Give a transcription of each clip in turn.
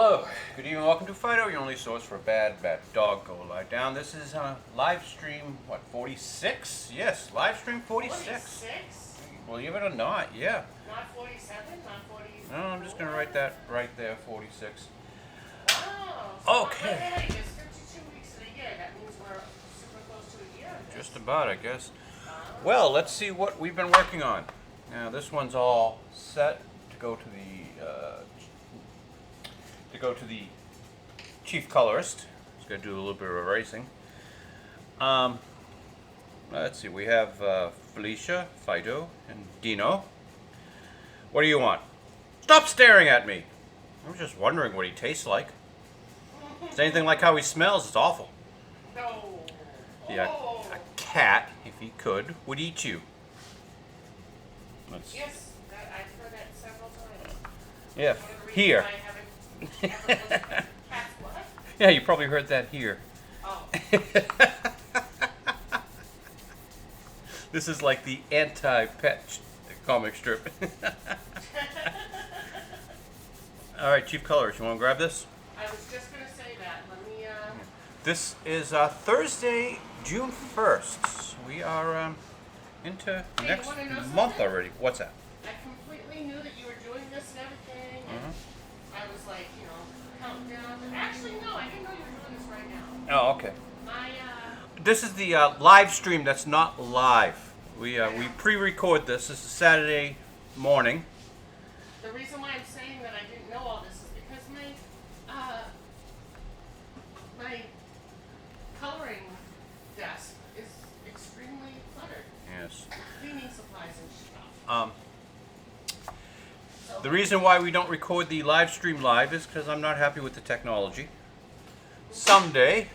Hello, good evening, welcome to Fido, your only source for bad dog. Go lie down. This is Livestream, what, 46? Yes, Livestream 46. 46? Believe it or not, yeah. Not 47? Not 40? No, I'm just going to write that right there, 46. Wow. So Okay. Hey, there's 52 weeks in a year. That means we're super close to a year. Just about, I guess. Well, let's see what we've been working on. Now, this one's all set to go to the chief colorist. He's going to do a little bit of erasing. Let's see. We have Felicia, Fido, and Dino. What do you want? Stop staring at me. I was just wondering what he tastes like. If it's anything like how he smells, it's awful. No. Yeah, a cat, if he could, would eat you. Yes, I've heard that several times. Yeah, here. Yeah, you probably heard that here. Oh. This is like the anti-pet comic strip. All right, Chief Colorist, you want to grab this? I was just going to say that. Let me, This is Thursday, June 1st. We are into Hey, next you wanna know month something? already. What's that? I completely knew that you were doing this and everything. And I was like, counting down. But actually, no, I didn't know you were doing this right now. Oh, okay. My, This is the live stream that's not live. We pre-record this. This is Saturday morning. The reason why I'm saying that I didn't know all this is because my coloring desk is extremely cluttered. Yes. Cleaning supplies and stuff. The reason why we don't record the live stream live is because I'm not happy with the technology. Someday,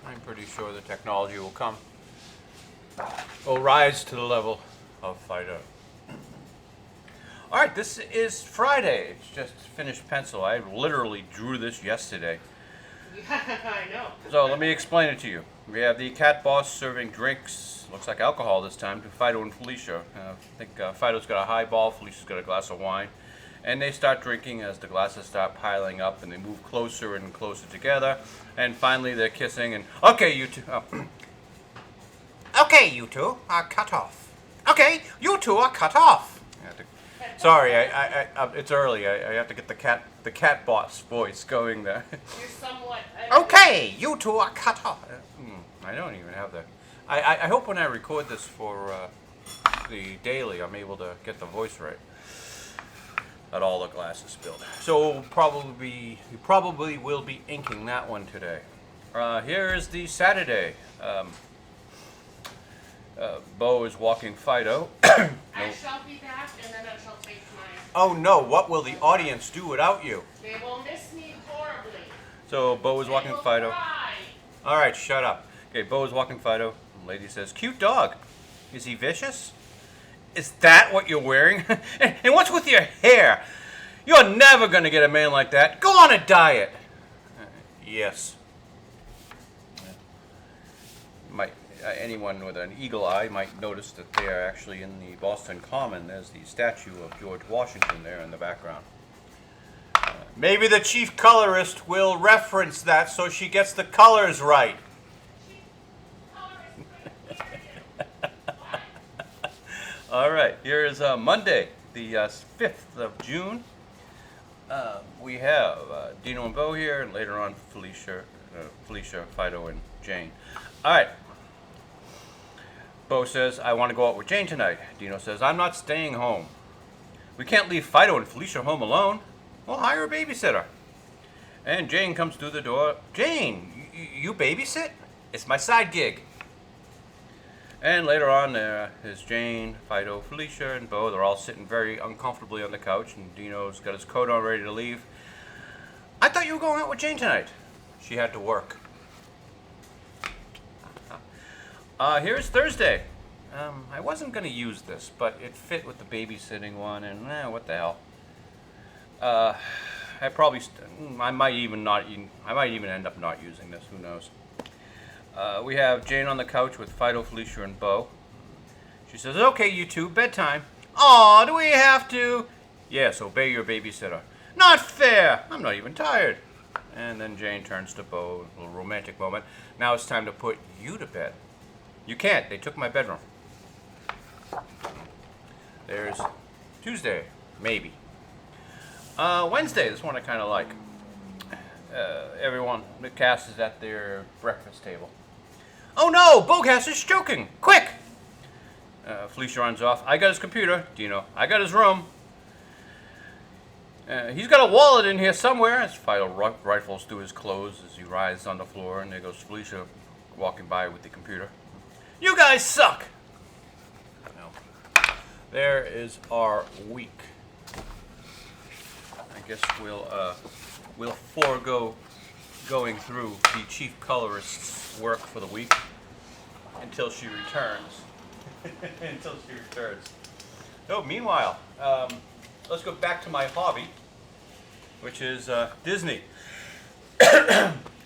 I'm pretty sure the technology will rise to the level of Fido. All right, this is Friday. It's just finished pencil. I literally drew this yesterday. I know. So let me explain it to you. We have the cat boss serving drinks, looks like alcohol this time, to Fido and Felicia. I think Fido's got a highball, Felicia's got a glass of wine. And they start drinking as the glasses start piling up and they move closer and closer together. And finally they're kissing and, okay, you two. Okay, you two are cut off. Okay, you two are cut off. Sorry, it's early. I have to get the cat boss voice going there. You're somewhat. Okay, you two are cut off. I don't even have that. I hope when I record this for the daily, I'm able to get the voice right. Got all the glasses spilled. So we probably will be inking that one today. Here is the Saturday. Bo is walking Fido. I shall be back, and then I shall take my. Oh no! What will the audience do without you? They will miss me horribly. So Bo is walking They will Fido. cry. All right, shut up. Okay, Bo is walking Fido. The lady says, "Cute dog. Is he vicious? Is that what you're wearing? And what's with your hair? You're never gonna get a man like that. Go on a diet." Yes. Anyone with an eagle eye might notice that they are actually in the Boston Common. There's the statue of George Washington there in the background. Maybe the chief colorist will reference that so she gets the colors right. All right, here is Monday, the 5th of June. We have Dino and Bo here, and later on Felicia, Fido, and Jane. All right. Bo says, I want to go out with Jane tonight. Dino says, I'm not staying home. We can't leave Fido and Felicia home alone. We'll hire a babysitter. And Jane comes through the door. Jane, you babysit? It's my side gig. And later on there is Jane, Fido, Felicia, and Bo. They're all sitting very uncomfortably on the couch, and Dino's got his coat on ready to leave. I thought you were going out with Jane tonight. She had to work. Here's Thursday. I wasn't going to use this, but it fit with the babysitting one, and what the hell. I might even end up not using this. Who knows? We have Jane on the couch with Fido, Felicia, and Bo. She says, "Okay, you two, bedtime." "Aw, do we have to?" "Yes, obey your babysitter." Not fair! I'm not even tired. And then Jane turns to Bo, a little romantic moment. Now it's time to put you to bed. You can't. They took my bedroom. There's Tuesday, maybe. Wednesday, this one I kind of like. Everyone, the cast is at their breakfast table. Oh no, Boghass is choking! Quick! Felicia runs off. I got his computer. Dino, I got his room. He's got a wallet in here somewhere. As Fido rifles through his clothes as he writhes on the floor, and there goes Felicia walking by with the computer. You guys suck! No. There is our week. I guess we'll forego going through the chief colorist's work for the week until she returns. So, meanwhile, let's go back to my hobby, which is Disney.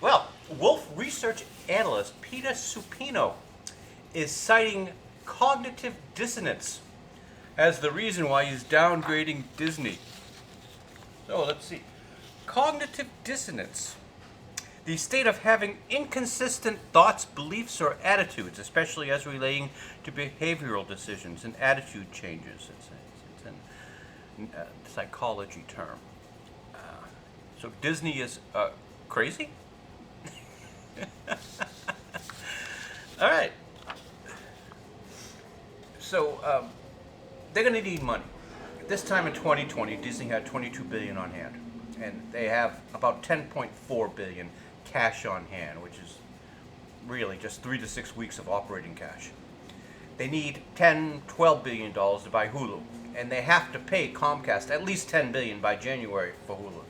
Well, Wolf research analyst Peter Supino is citing cognitive dissonance as the reason why he's downgrading Disney. So let's see. Cognitive dissonance. The state of having inconsistent thoughts, beliefs, or attitudes, especially as relating to behavioral decisions and attitude changes. It's a psychology term. So Disney is crazy? All right. So they're going to need money. This time in 2020, Disney had $22 billion on hand, and they have about $10.4 billion cash on hand, which is really just 3 to 6 weeks of operating cash. They need $10-12 billion to buy Hulu, and they have to pay Comcast at least $10 billion by January for Hulu.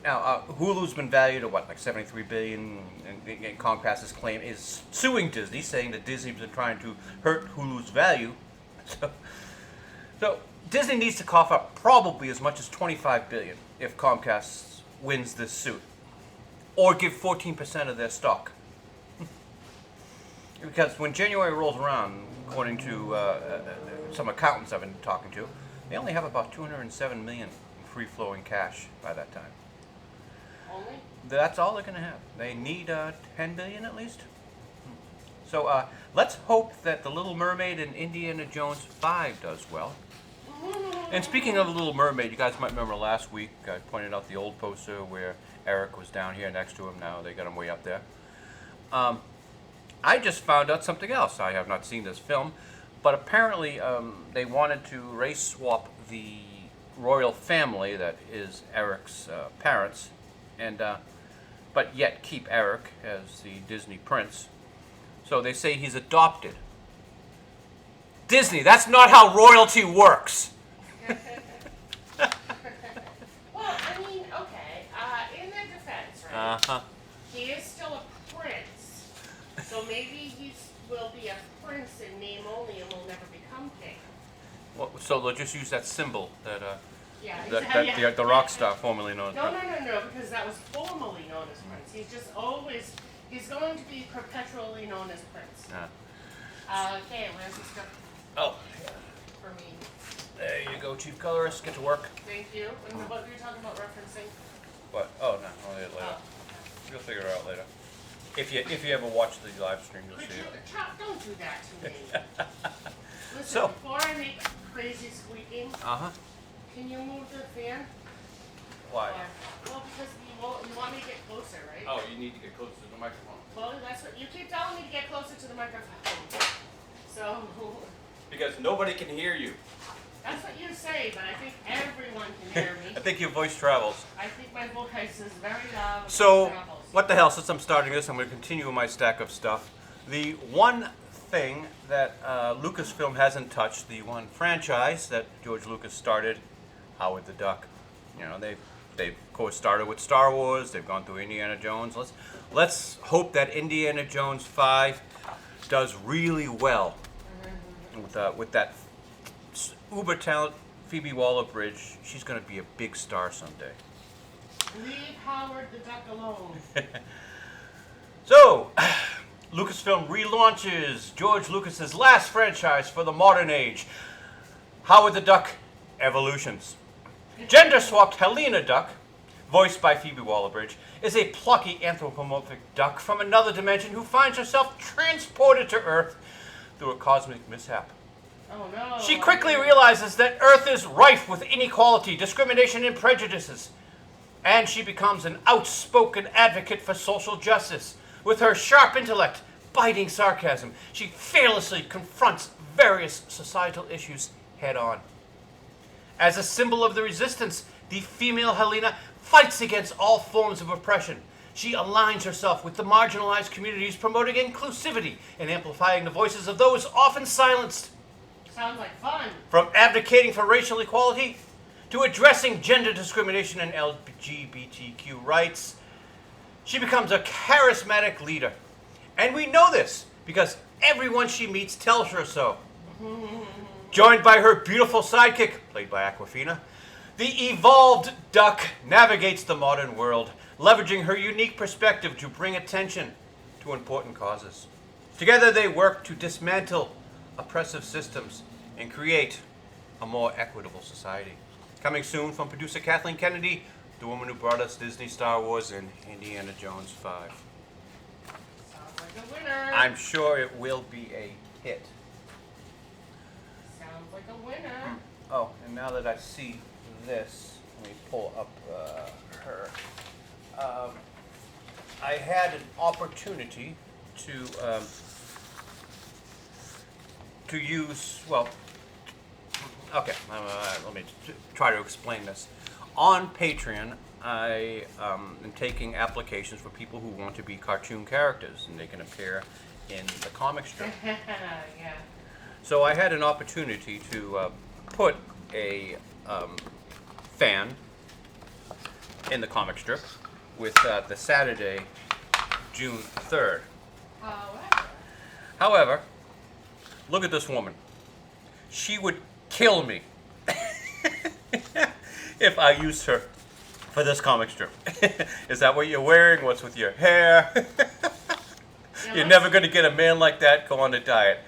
Now, Hulu's been valued at what, like $73 billion, and Comcast's claim is suing Disney, saying that Disney's been trying to hurt Hulu's value. So Disney needs to cough up probably as much as $25 billion if Comcast wins this suit, or give 14% of their stock. Because when January rolls around, according to some accountants I've been talking to, they only have about $207 million free-flowing cash by that time. Only? That's all they're going to have. They need $10 billion at least. So let's hope that The Little Mermaid and Indiana Jones 5 does well. And speaking of The Little Mermaid, you guys might remember last week I pointed out the old poster where Eric was down here next to him. Now they got him way up there. I just found out something else. I have not seen this film, but apparently they wanted to race swap the royal family that is Eric's parents, and but yet keep Eric as the Disney prince. So they say he's adopted. Disney, that's not how royalty works. Well, I mean, okay, in their defense, right? He is still a prince, so maybe he will be a prince in name only and will never become king. Well, so they'll just use that symbol that Yeah, the rock star formerly known as. No, because that was formerly known as prince. He's just always, he's going to be perpetually known as prince. Okay, where's this go? Oh, For me. there you go, chief colorist. Get to work. Thank you. And what were you talking about referencing? What? Oh no, I'll do it later. You'll figure it out later. If you ever watch the live stream, you'll see it. Don't do that to me. Listen, So- before I make crazy squeaking, can you move the fan? Why? Well, because you want me to get closer, right? Oh, you need to get closer to the microphone. Well, that's what you keep telling me to get closer to the microphone. So Because nobody can hear you. that's what you say, but I think everyone can hear me. I think your voice travels. I think my voice is very loud. and So, travels. what the hell, since I'm starting this, I'm going to continue my stack of stuff. The one thing that Lucasfilm hasn't touched, the one franchise that George Lucas started, Howard the Duck. You know, they've of course started with Star Wars, they've gone through Indiana Jones. Let's hope that Indiana Jones 5 does really well with that uber talent Phoebe Waller-Bridge. She's going to be a big star someday. Leave Howard the Duck alone. So, Lucasfilm relaunches George Lucas's last franchise for the modern age, Howard the Duck Evolutions. Gender-swapped Helena Duck, voiced by Phoebe Waller-Bridge, is a plucky anthropomorphic duck from another dimension who finds herself transported to Earth through a cosmic mishap. Oh no. She quickly realizes that Earth is rife with inequality, discrimination, and prejudices. And she becomes an outspoken advocate for social justice. With her sharp intellect, biting sarcasm, she fearlessly confronts various societal issues head-on. As a symbol of the resistance, the female Helena fights against all forms of oppression. She aligns herself with the marginalized communities, promoting inclusivity and amplifying the voices of those often silenced. Sounds like fun. From advocating for racial equality to addressing gender discrimination and LGBTQ rights, she becomes a charismatic leader. And we know this because everyone she meets tells her so. Joined by her beautiful sidekick, played by Awkwafina, the evolved duck navigates the modern world, leveraging her unique perspective to bring attention to important causes. Together they work to dismantle oppressive systems and create a more equitable society. Coming soon from producer Kathleen Kennedy, the woman who brought us Disney, Star Wars, and Indiana Jones 5. Sounds like a winner. I'm sure it will be a hit. Sounds like a winner. Oh, and now that I see this, let me pull up her. I had an opportunity to use, well, okay, let me try to explain this. On Patreon, I am taking applications for people who want to be cartoon characters, and they can appear in the comic strip. Yeah. So I had an opportunity to put a fan in the comic strip with the Saturday, June 3rd. However, look at this woman. She would kill me if I used her for this comic strip. Is that what you're wearing? What's with your hair? You're never going to get a man like that go on a diet.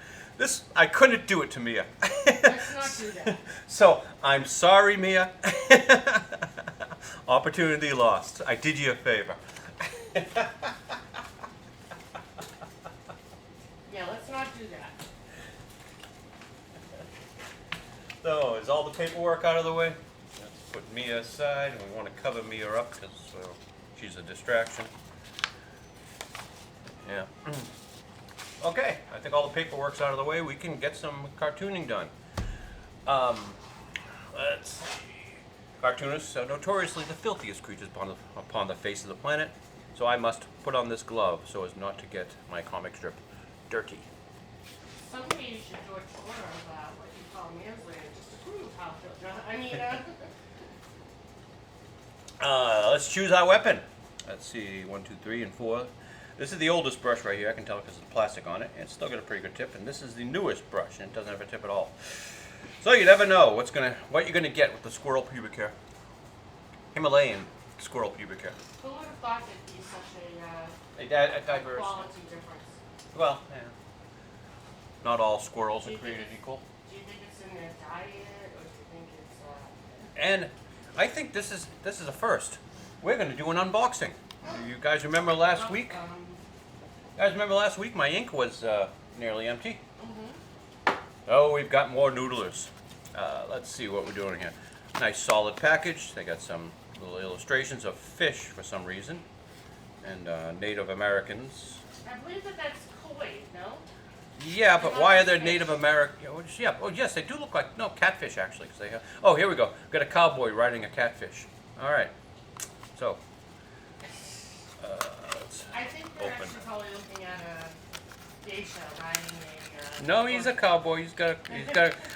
I couldn't do it to Mia. Let's not do that. So, I'm sorry, Mia. Opportunity lost. I did you a favor. Yeah, let's not do that. So, is all the paperwork out of the way? Let's put Mia aside, and we want to cover Mia up because she's a distraction. Yeah. Okay, I think all the paperwork's out of the way. We can get some cartooning done. Let's see. Cartoonists are notoriously the filthiest creatures upon the face of the planet, so I must put on this glove so as not to get my comic strip dirty. Someday you should do a tour of what you call Mansland just to prove how Let's choose our weapon. Let's see, 1, 2, 3, and 4. This is the oldest brush right here. I can tell because it's plastic on it. And it's still got a pretty good tip. And this is the newest brush, and it doesn't have a tip at all. So you never know what you're gonna get with the squirrel pubic hair. Himalayan squirrel pubic hair. Who would have thought there'd be such A diverse. quality difference? Well, yeah. Not all squirrels are created equal. Do you think it's in their diet, or do you think it's And I think this is a first. We're gonna do an unboxing. You guys remember last week? My ink was nearly empty. Oh, we've got more noodlers. Let's see what we're doing here. Nice solid package. They got some little illustrations of fish for some reason, and Native Americans. I believe that's Kuwait, no? Yeah, but why are there Native American? Yeah. Oh, yes, they do look like catfish actually. 'Cause they have. Oh, here we go. We've got a cowboy riding a catfish. All right. So. Let's I think we're open. actually probably looking at a geisha riding a. No, he's a cowboy. He's got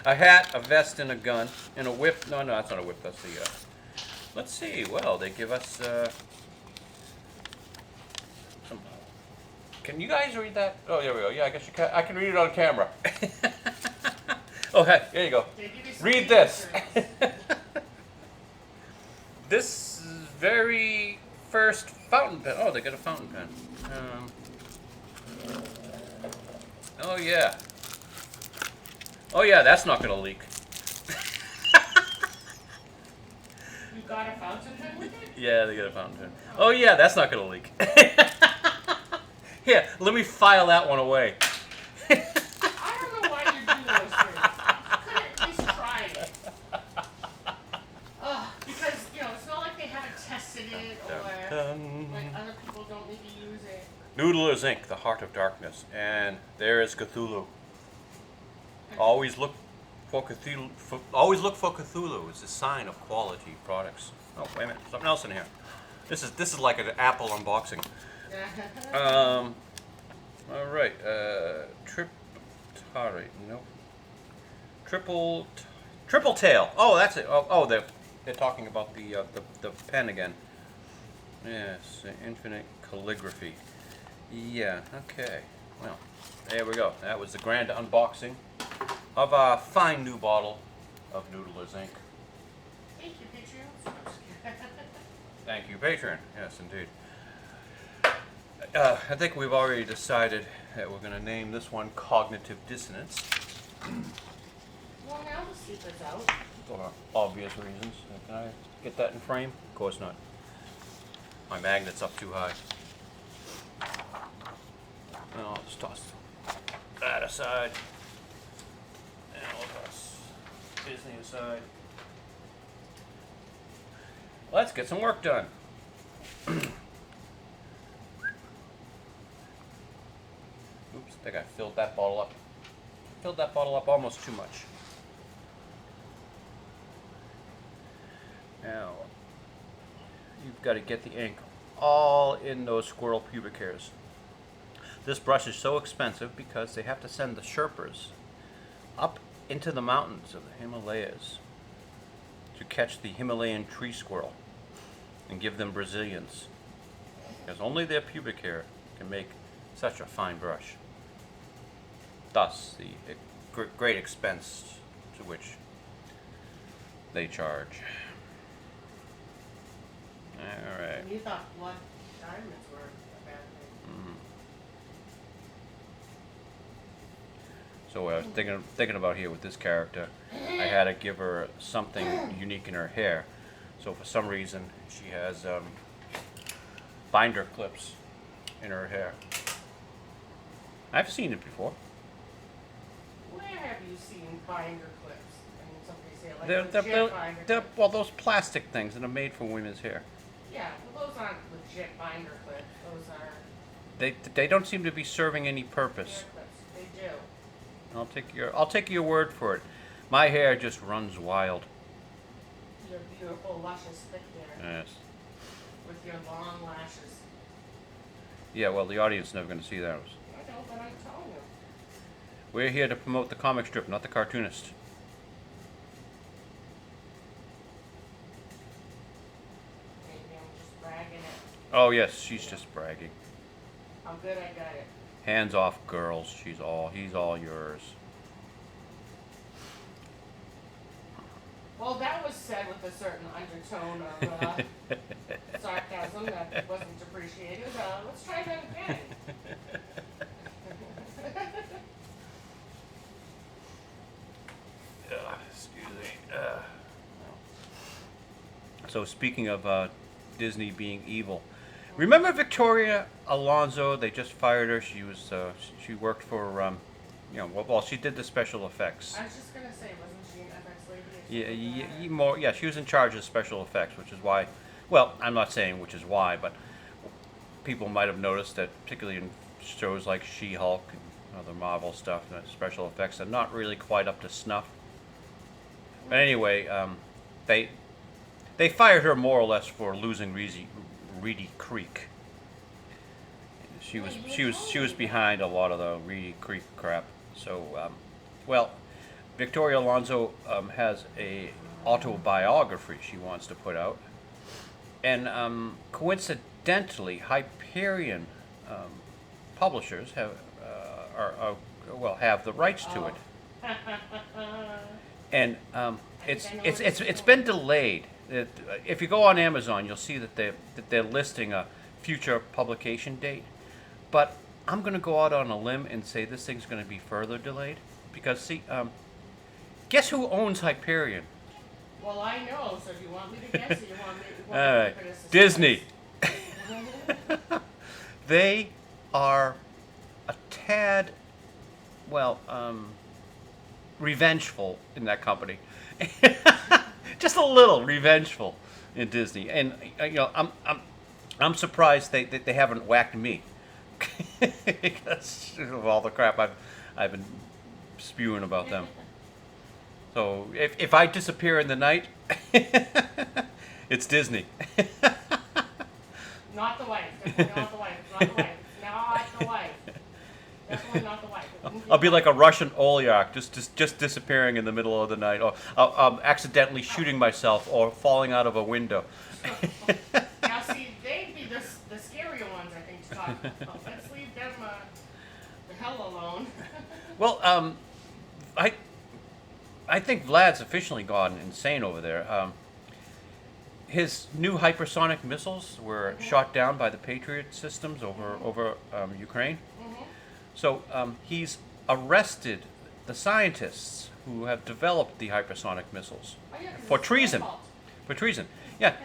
a hat, a vest, and a gun, and a whip. No, that's not a whip. That's the. Let's see. Well, they give us. Some. Can you guys read that? Oh, there we go. Yeah, I guess you can. I can read it on camera. Oh, hey, there you go. Read this. This is very first fountain pen. Oh, they got a fountain pen. Oh yeah. Oh yeah, that's not gonna leak. You got a fountain pen with it? Yeah, they got a fountain pen. Oh yeah, that's not gonna leak. Here, let me file that one away. I don't know why you do those things. You couldn't at least try it. Because, it's not like they haven't tested it or like other people don't need to use it. Noodler's Inc., the Heart of Darkness. And there is Cthulhu. Always look for Cthulhu. Always look for Cthulhu. It's a sign of quality products. Oh, wait a minute. Something else in here. This is like an Apple unboxing. All right. No. Triple tail. Oh, that's it. Oh, they're talking about the pen again. Yes, infinite calligraphy. Yeah. Okay. Well, there we go. That was the grand unboxing of a fine new bottle of Noodler's Inc. Thank you, Patreon. Thank you, Patreon. Yes, indeed. I think we've already decided that we're going to name this one Cognitive Dissonance. Well, now the secret's out. For obvious reasons. Can I get that in frame? Of course not. My magnet's up too high. Well, I'll just toss that aside. And I'll toss Disney aside. Let's get some work done. Oops, I think I filled that bottle up. Filled that bottle up almost too much. Now, you've got to get the ink all in those squirrel pubic hairs. This brush is so expensive because they have to send the Sherpas up into the mountains of the Himalayas to catch the Himalayan tree squirrel and give them Brazilians, because only their pubic hair can make such a fine brush. Thus, the great expense to which they charge. All right. And you thought blood diamonds were a bad thing. So I was thinking about here with this character, I had to give her something unique in her hair. So for some reason, she has binder clips in her hair. I've seen it before. Where have you seen binder clips? I mean, somebody say like legit binder clips. Well, those plastic things that are made for women's hair. Yeah, well, those aren't legit binder clips. Those are They don't seem to be serving any purpose. hair clips. They do. I'll take your word for it. My hair just runs wild. Your beautiful, luscious, thick hair Yes. with your long lashes. Yeah, well, the audience is never going to see that. I know, but I'm telling you. We're here to promote the comic strip, not the cartoonist. Maybe I'm just bragging it. Oh yes, she's just bragging. How good I got it. Hands off, girls. He's all yours. Well, that was said with a certain undertone of sarcasm that wasn't appreciated. Let's try that again. Excuse me. So speaking of Disney being evil, remember Victoria Alonso? They just fired her. She worked for she did the special effects. I was just gonna say, wasn't she an FX lady? Yeah, she was in charge of special effects, which is why. Well, I'm not saying which is why, but people might have noticed that, particularly in shows like She-Hulk and other Marvel stuff, that special effects are not really quite up to snuff. But anyway, they fired her more or less for losing Reedy Creek. She was behind a lot of the Reedy Creek crap. So, Victoria Alonso has a autobiography she wants to put out, and coincidentally, Hyperion publishers have the rights to it, and it's been delayed. If you go on Amazon, you'll see that they're listing a future publication date, but I'm going to go out on a limb and say this thing's going to be further delayed because guess who owns Hyperion? Well, I know. So do you want me to guess, or you want me? You want All me to right, keep it a suspense? Disney. They are a tad, well, revengeful in that company. Just a little revengeful in Disney, and I'm surprised they haven't whacked me because of all the crap I've been spewing about them. So if I disappear in the night, it's Disney. Not the wife. Definitely not the wife. Not the wife. Not the wife. Definitely not the wife. I'll be like a Russian oligarch, just disappearing in the middle of the night, or accidentally shooting myself, or falling out of a window. Now, see, they'd be the scarier ones, I think, to talk about. Let's leave them the hell alone. Well, I think Vlad's officially gone insane over there. His new hypersonic missiles were shot down by the Patriot systems over Ukraine. So he's arrested the scientists who have developed the hypersonic missiles Oh, yeah, 'cause for it's their treason. fault. For treason, yeah.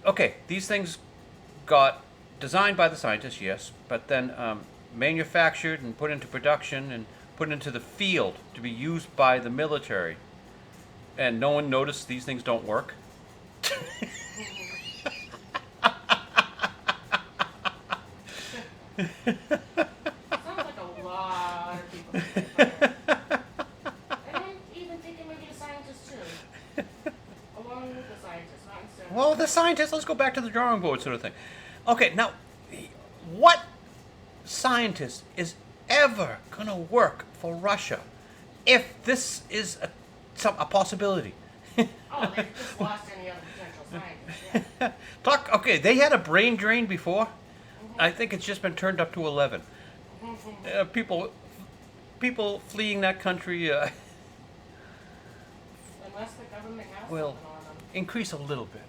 Okay, these things got designed by the scientists, yes, but then manufactured and put into production and put into the field to be used by the military. And no one noticed these things don't work. Sounds like a lot of people. think about it. And I'm even thinking maybe the scientists too. Along with the scientists, not instead of. Well, the scientists, let's go back to the drawing board sort of thing. Okay, now, what scientist is ever going to work for Russia if this is a possibility? Oh, they've just lost any other potential scientists. Yeah. Okay, they had a brain drain before. I think it's just been turned up to 11. People fleeing that country Unless the government has will something on them. increase a little bit.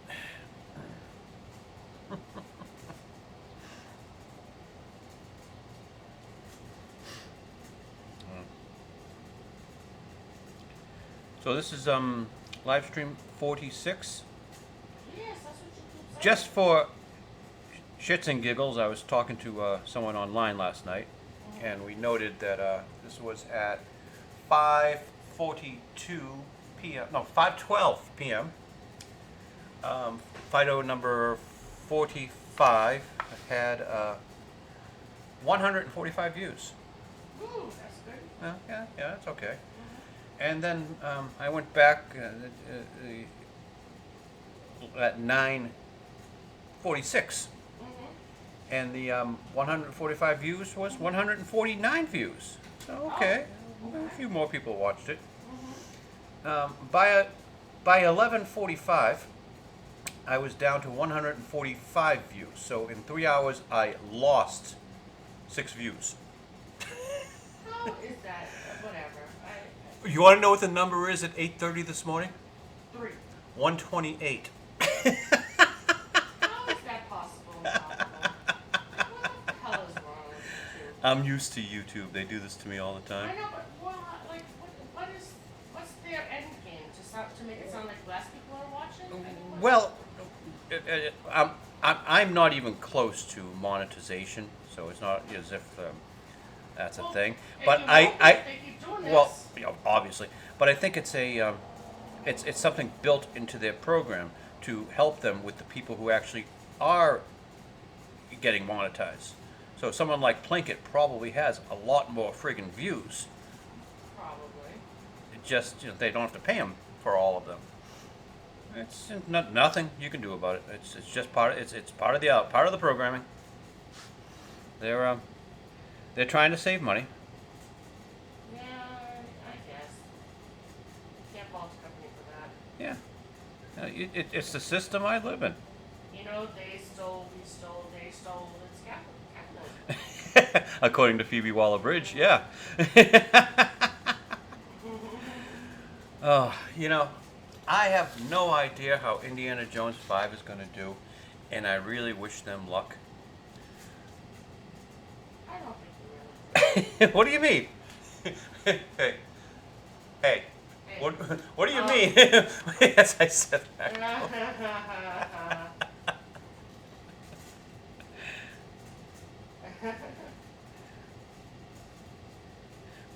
So this is Livestream 46. Yes, that's what you keep saying. Just for shits and giggles, I was talking to someone online last night, and we noted that this was at 5:42 p.m. No, 5:12 p.m. Fido number 45 had 145 views. Ooh, that's good. Yeah, that's okay. And then I went back at 9:46. And the 145 views was 149 views. So okay, a few more people watched it. By 11:45, I was down to 145 views. So in 3 hours, I lost 6 views. How is that? Whatever. You want to know what the number is at 8:30 this morning? 3. 128. How is that possible? What the hell is wrong with YouTube? I'm used to YouTube. They do this to me all the time. I know, but what's their end game? To make it sound like less people are watching? I mean, Well, I'm not even close to monetization, so it's not as if that's a well, thing. and But you won't if they keep doing this. well, obviously, but I think it's it's something built into their program to help them with the people who actually are getting monetized. So someone like Plinkett probably has a lot more friggin' views. Probably. It just they don't have to pay him for all of them. It's nothing you can do about it. It's just part of the programming. They're trying to save money. Yeah, I guess. Can't fault the company for that. Yeah, it's the system I live in. You know, they stole, we stole, they stole. It's capitalism. According to Phoebe Waller-Bridge, yeah. Oh, I have no idea how Indiana Jones 5 is going to do, and I really wish them luck. I don't think you really. What do you mean? Hey. Hey. What do you mean? Yes, I said that.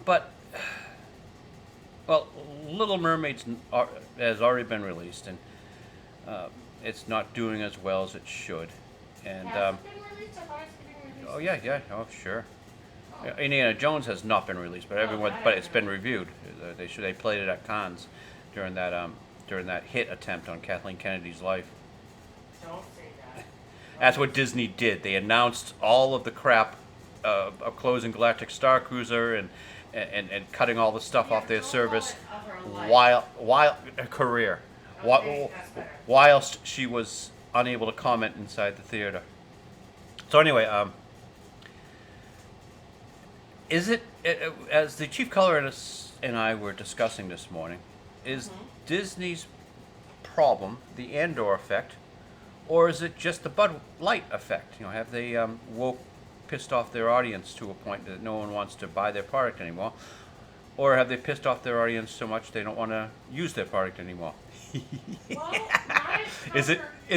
But, well, Little Mermaid's has already been released, and it's not doing as well as it should. And Has it been released? I thought it's being released. oh yeah, oh sure. Oh. Indiana Jones has not been released, but everyone, I but don't it's know. been reviewed. They played it at Cannes during that hit attempt on Kathleen Kennedy's life. Don't say that. That's what Disney did. They announced all of the crap of closing Galactic Star Cruiser and cutting all the stuff off their don't call service it of her life. while career Okay, that's better. whilst she was unable to comment inside the theater. So anyway, is it as the chief colorist and I were discussing this morning, is Disney's problem the Andor effect, or is it just the Bud Light effect? Have they pissed off their audience to a point that no one wants to buy their product anymore, or have they pissed off their audience so much they don't want to use their product anymore? Well, Is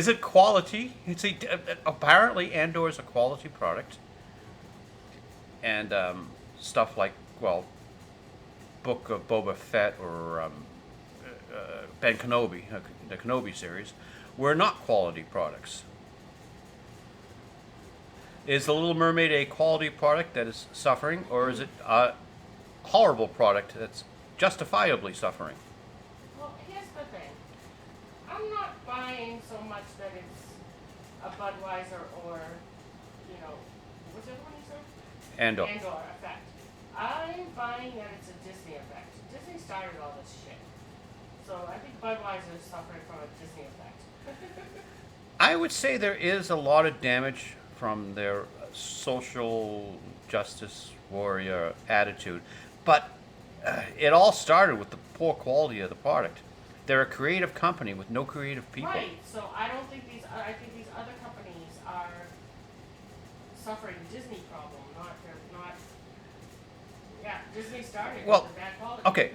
it quality? Apparently Andor is a quality product, and stuff like, well, Book of Boba Fett or Ben Kenobi, the Kenobi series, were not quality products. Is The Little Mermaid a quality product that is suffering, or is it a horrible product that's justifiably suffering? Well, here's the thing. I'm not buying so much that it's a Budweiser or, what's the other one you said? Andor. Andor effect. I'm buying that it's a Disney effect. Disney started all this shit. So I think Budweiser is suffering from a Disney effect. I would say there is a lot of damage from their social justice warrior attitude, but it all started with the poor quality of the product. They're a creative company with no creative people. Right. So I don't think I think these other companies are suffering Disney problem. They're not. Yeah, Disney started Well, with the bad quality. Okay,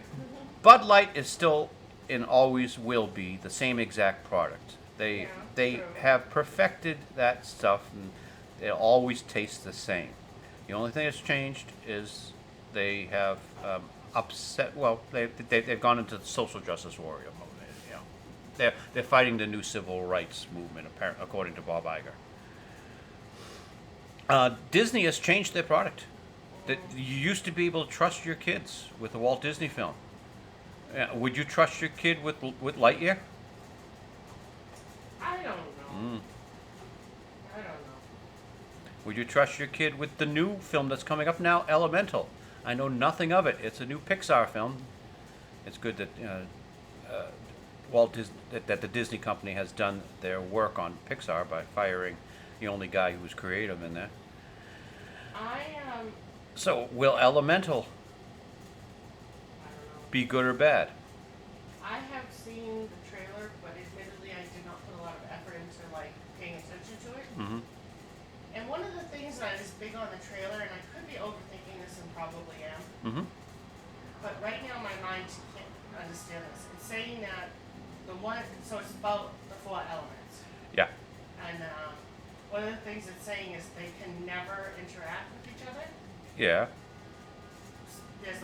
Bud Light is still and always will be the same exact product. They True. have perfected that stuff, and it always tastes the same. The only thing that's changed is they have upset. Well, they've gone into the social justice warrior mode. They're fighting the new civil rights movement, according to Bob Iger. Disney has changed their product. That you used to be able to trust your kids with a Walt Disney film. Would you trust your kid with Lightyear? I don't know. I don't know. Would you trust your kid with the new film that's coming up now, Elemental? I know nothing of it. It's a new Pixar film. It's good that that the Disney company has done their work on Pixar by firing the only guy who was creative in there. So will Elemental I don't know. be good or bad? I have seen the trailer, but admittedly I did not put a lot of effort into paying attention to it. Mm-hmm. And one of the things that is big on the trailer, and I could be overthinking this and probably am, Mm-hmm. but right now my mind can't understand this. It's saying that so it's about the 4 elements. Yeah. And one of the things it's saying is they can never interact with each other. Yeah. There's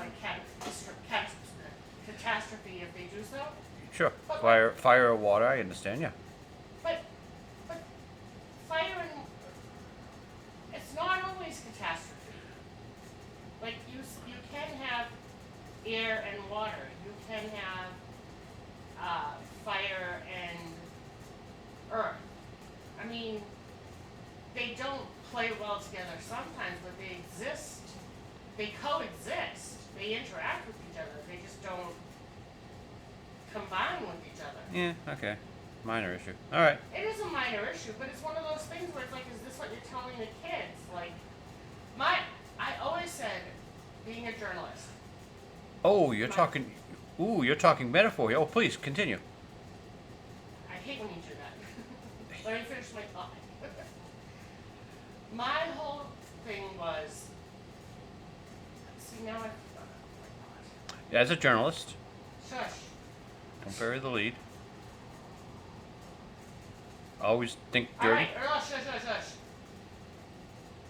catastrophe if they do so. Sure. But Fire or water. I understand. Yeah. But fire and it's not always catastrophe. Like you can have air and water. You can have fire and earth. I mean, they don't play well together sometimes, but they exist. They coexist. They interact with each other. They just don't combine with each other. Yeah. Okay. Minor issue. All right. It is a minor issue, but it's one of those things where it's like, is this what you're telling the kids? I always said, being a journalist. Oh, you're talking. Ooh, you're talking metaphor here. Oh, please continue. I hate when you do that. Let me finish my thought. My whole thing was, see now I forgot my thought. As a journalist. Shush. Don't bury the lead. Always think All dirty. right. Oh, shush.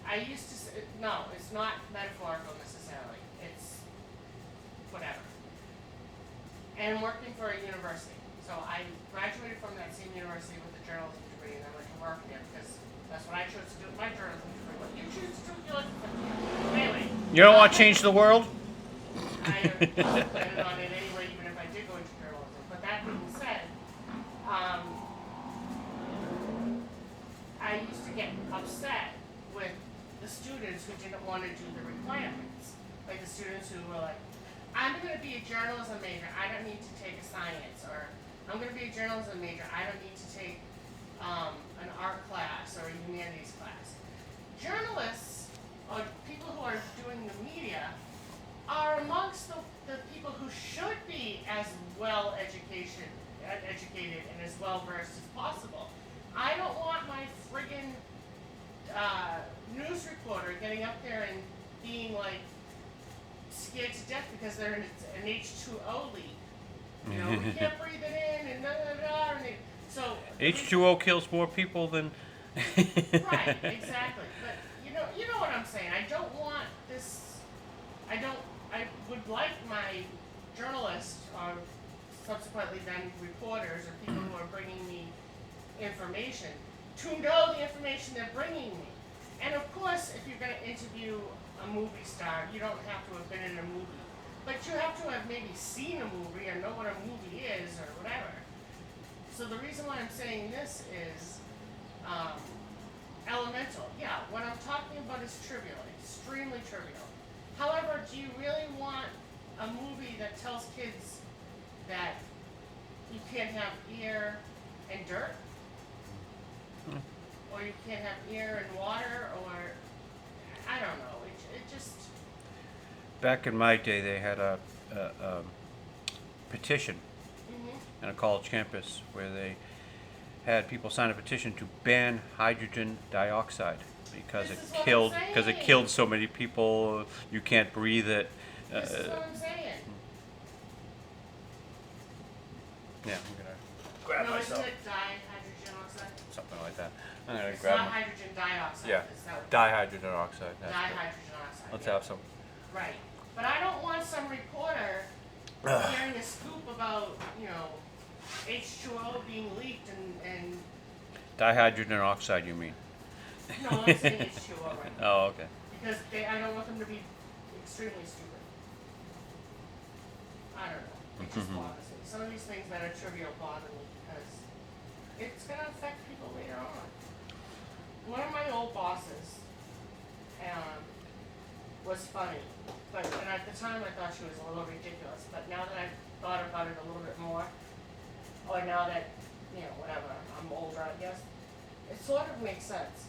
I used to say, no, it's not metaphorical necessarily. It's whatever. And working for a university. So I graduated from that same university with a journalism degree, and I went to work there because that's what I chose to do with my journalism degree. What you choose to do with yours. Anyway. You don't want to change the world? I wasn't planning on it anyway, even if I did go into journalism. But that being said, I used to get upset with the students who didn't want to do the requirements. Like the students who were like, I'm going to be a journalism major, I don't need to take a science. Or I'm going to be a journalism major, I don't need to take an art class or a humanities class. Journalists, or people who are doing the media, are amongst the people who should be as well educated and as well versed as possible. I don't want my friggin' news reporter getting up there and being like scared to death because they're in an H2O leak. You know, we can't breathe it in and da da da. And so H2O kills more people than. right, exactly. But you know what I'm saying. I don't want this. I would like my journalists, or subsequently then reporters, or people who are bringing me information, to know the information they're bringing me. And of course, if you're going to interview a movie star, you don't have to have been in a movie, but you have to have maybe seen a movie or know what a movie is or whatever. So the reason why I'm saying this is elemental. Yeah, what I'm talking about is trivial, extremely trivial. However, do you really want a movie that tells kids that you can't have air and dirt? Or you can't have air and water, or I don't know. It just. Back in my day, they had a petition on a college campus where they had people sign a petition to ban hydrogen dioxide because This it is what I'm killed saying. so many people. You can't breathe it. This is what I'm saying. Yeah, I'm gonna grab No, myself isn't it dihydrogen oxide? something like that. I'm gonna It's grab not my hydrogen dioxide. yeah It's not dihydrogen dioxide. That's good. dihydrogen oxide. Let's yeah. have some. Right. But I don't want some reporter hearing a scoop about, H2O being leaked and Dihydrogen oxide, you mean? no, I'm saying H2O right now. Oh, okay. Because I don't want them to be extremely stupid. I don't know. It just bothers me. Some of these things that are trivial bother me because it's going to affect people later on. One of my old bosses was funny, and at the time I thought she was a little ridiculous, but now that I've thought about it a little bit more, or now that, whatever, I'm older, I guess, it sort of makes sense.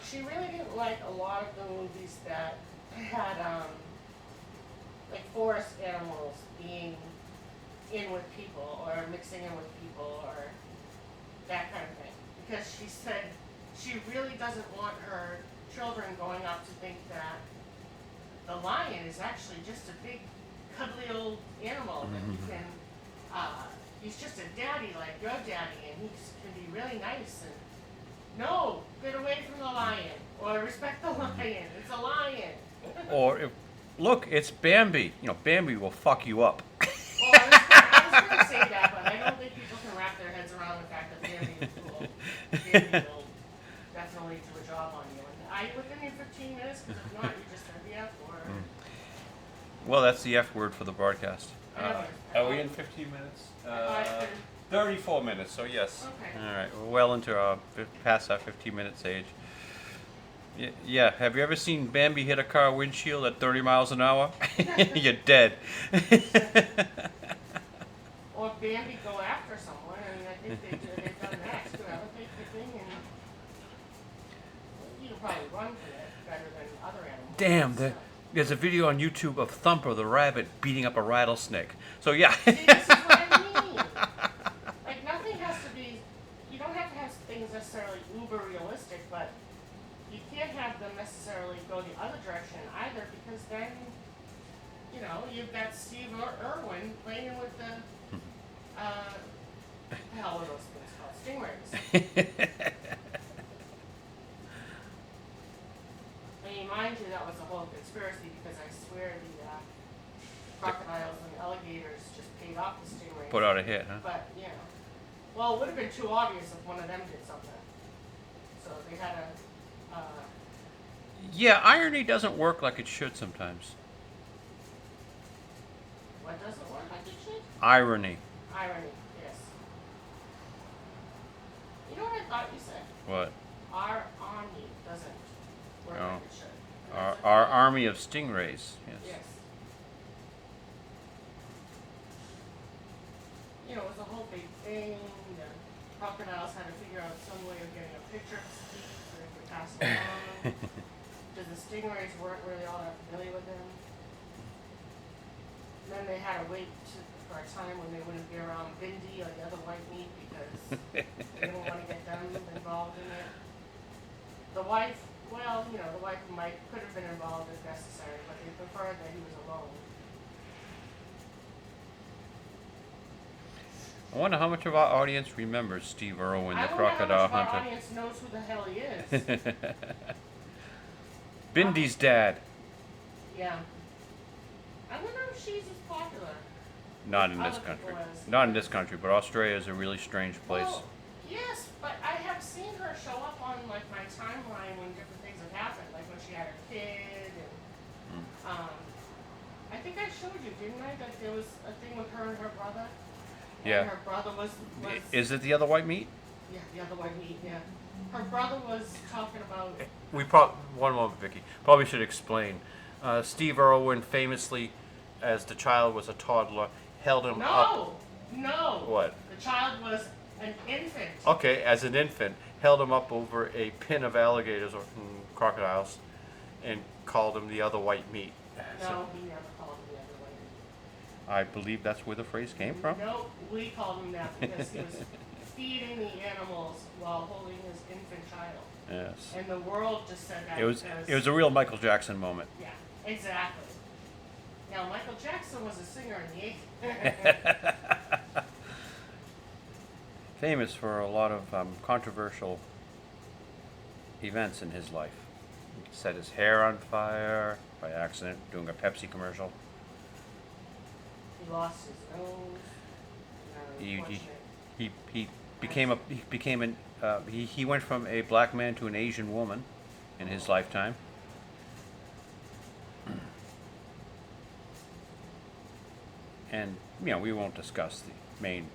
She really didn't like a lot of the movies that had, like forest animals being in with people, or mixing in with people, or that kind of thing. Because she said she really doesn't want her children going up to think that the lion is actually just a big, cuddly old animal that you can, he's just a daddy like your daddy, and he can be really nice. And no, get away from the lion, or respect the lion. It's a lion. Or look, it's Bambi. Bambi will fuck you up. Well, I was going to say that, but I don't think people can wrap their heads around the fact that Bambi is cool. Bambi will definitely do a job on you. And are you within your 15 minutes? Because if not, you just said the F word. Well, that's the F word for the broadcast. Are we in 15 minutes? I thought 34 minutes, so yes. Okay. All right, we're well into past our 15-minute stage. Yeah, have you ever seen Bambi hit a car windshield at 30 miles an hour? You're dead. Or Bambi go after someone, and I think they've done that too, haven't they? Kicking and you can probably run for that better than other animals. Damn, there's a video on YouTube of Thumper the rabbit beating up a rattlesnake. So yeah. See, this is what I mean. Like nothing has to be. You don't have to have things necessarily uber realistic, but you can't have them necessarily go the other direction either, because then, you've got Steve Irwin playing with the The hell are those things called? Stingrays. I mean, mind you, that was a whole conspiracy because I swear the crocodiles and alligators just paid off the stingrays. Put out a hit, huh? But, you know. Well, it would have been too obvious if one of them did something. So they had a... Yeah, irony doesn't work like it should sometimes. What doesn't work like it should? Irony. Irony, yes. You know what I thought you said? What? Our army doesn't work like it should. Our army of stingrays. Yes. Yes. You know, it was a whole big thing. The crocodiles had to figure out some way of getting a picture of Steve so they could pass it along. Because the stingrays weren't really all that familiar with him. And then they had to wait for a time when they wouldn't be around Bindi or the other white meat because they didn't want to get them involved in it. The wife, well, you know, the wife could have been involved if necessary, but they preferred that he was alone. I wonder how much of our audience remembers Steve Irwin, the crocodile I wonder how much of our hunter. audience knows who the hell he is. Bindi's dad. Yeah. I wonder if she's as popular. Not in Other this people country. is. Not in this country, but Australia is a really strange place. Well, yes, but I have seen her show up on like my timeline when different things have happened, like when she had her kid, and I think I showed you, didn't I, that there was a thing with her and her brother. Yeah. And her brother was Is it the other white meat? yeah, the other white meat, yeah. Her brother was talking about One moment, Vicky. Probably should explain. Steve Irwin famously, as the child was a toddler, held him up. No. What? The child was an infant. Okay, as an infant, held him up over a pen of alligators or crocodiles, and called him the other white meat. No, So, he never called him the other white meat. I believe that's where the phrase came from. No, we called him that because he was feeding the animals while holding his infant child. Yes. And the world just said that It was because, a real Michael Jackson moment. yeah, exactly. Now, Michael Jackson was a singer in the 80s. Famous for a lot of controversial events in his life. He set his hair on fire by accident doing a Pepsi commercial. He lost his nose. He went from a black man to an Asian woman in his lifetime. And we won't discuss the main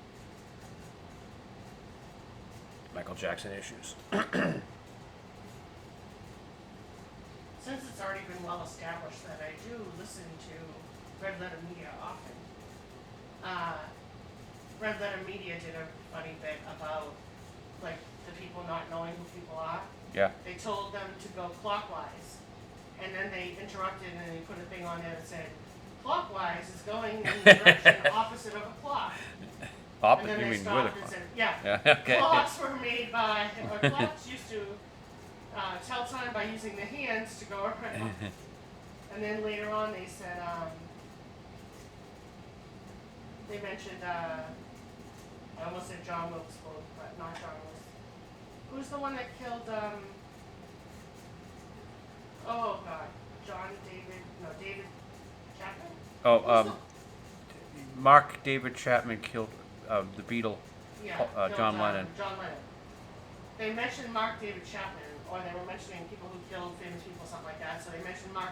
Michael Jackson issues. Since it's already been well established that I do listen to Red Letter Media often, Red Letter Media did a funny bit about like the people not knowing who people are. Yeah. They told them to go clockwise, and then they interrupted and they put a thing on there that said, "Clockwise is going in the direction opposite of a clock." And then You they mean stopped with a and clock? said, "Yeah, Okay. clocks were made by, or clocks used to tell time by using the hands to go around." And then later on they said, they mentioned, I almost said John Wilkes Booth, but not John Wilkes. Who's the one that killed, oh God, David Chapman? Mark David Chapman killed the Beatle, Yeah, John Lennon. John Lennon. They mentioned Mark David Chapman, or they were mentioning people who killed famous people, something like that. So they mentioned Mark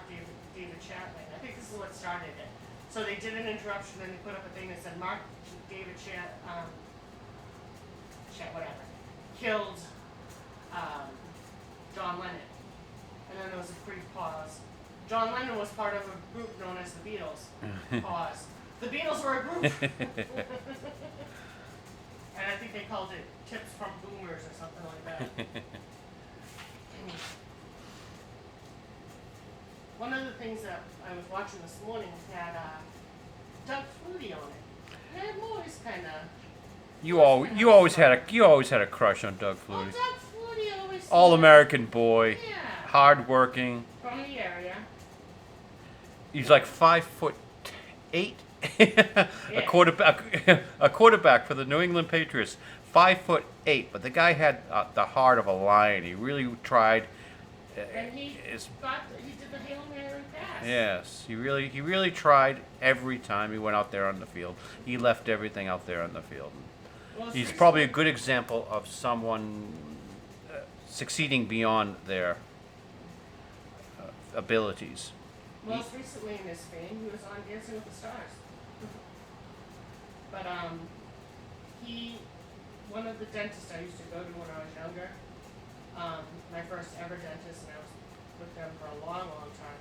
David Chapman. I think this is what started it. So they did an interruption and they put up a thing that said Mark David whatever, killed John Lennon. And then there was a brief pause. John Lennon was part of a group known as the Beatles. Pause. The Beatles were a group. And I think they called it Tips from Boomers or something like that. One of the things that I was watching this morning had Doug Flutie on it. And I'm always kind of... You always had a crush on Doug Well, Flutie. Doug Flutie always... All American boy, Yeah. hardworking. From the area. He's like 5'8", A quarterback for the New England Patriots, 5'8", but the guy had the heart of a lion. He really tried. And he did the Hail Mary pass. Yes, he really tried every time he went out there on the field. He left everything out there on the field. Well, He's probably a good example of someone succeeding beyond their abilities. Most recently in his fame, he was on Dancing with the Stars. But one of the dentists I used to go to when I was younger, my first ever dentist, and I was with them for a long, long time.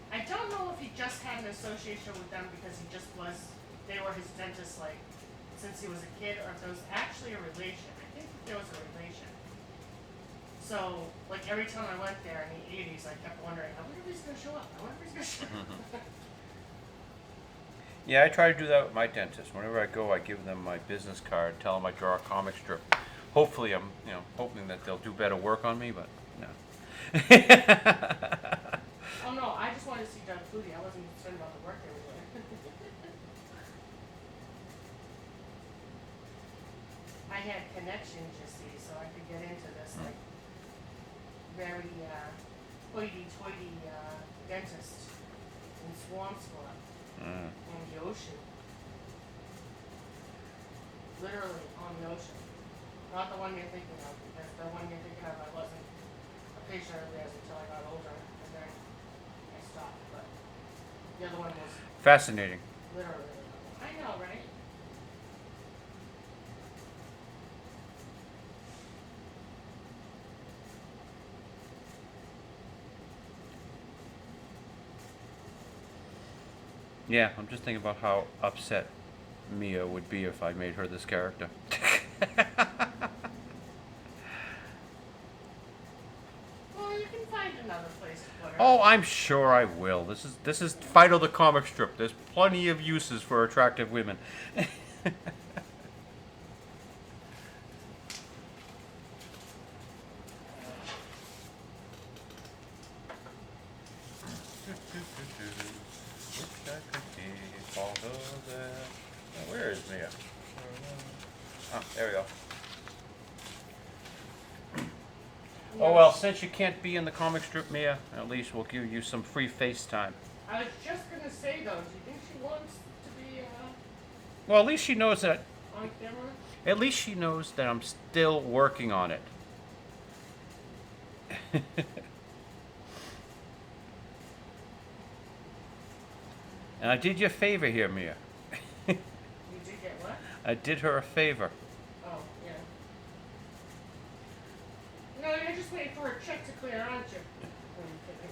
I don't know if he just had an association with them because they were his dentist like since he was a kid, or if there was actually a relation. I think that there was a relation. So, like every time I went there in the 80s, I kept wondering, I wonder if he's gonna show up. I wonder if he's gonna show up. Yeah, I try to do that with my dentist. Whenever I go, I give them my business card, tell them I draw a comic strip. Hopefully, I'm hoping that they'll do better work on me, but no. Oh no, I just wanted to see Doug Flutie. I wasn't concerned about the work they were doing. I had connections, you see, so I could get into this like very hoity-toity dentist in Swampscott on the ocean. Literally on the ocean. Not the one you're thinking of, because the one you're thinking of, I wasn't a patient of theirs until I got older, and then I stopped. But the other one was Fascinating. literally. I know, right? Yeah, I'm just thinking about how upset Mia would be if I made her this character. Well, you can find another place to put her. Oh, I'm sure I will. This is Fido the comic strip. There's plenty of uses for attractive women. Where is Mia? Ah, there we go. Oh well, since you can't be in the comic strip, Mia, at least we'll give you some free FaceTime. I was just gonna say though, do you think she wants to be Well, at least she knows that. on camera? At least she knows that I'm still working on it. And I did you a favor here, Mia. You did get what? I did her a favor. Oh, yeah. No, you're just waiting for her check to clear, aren't you?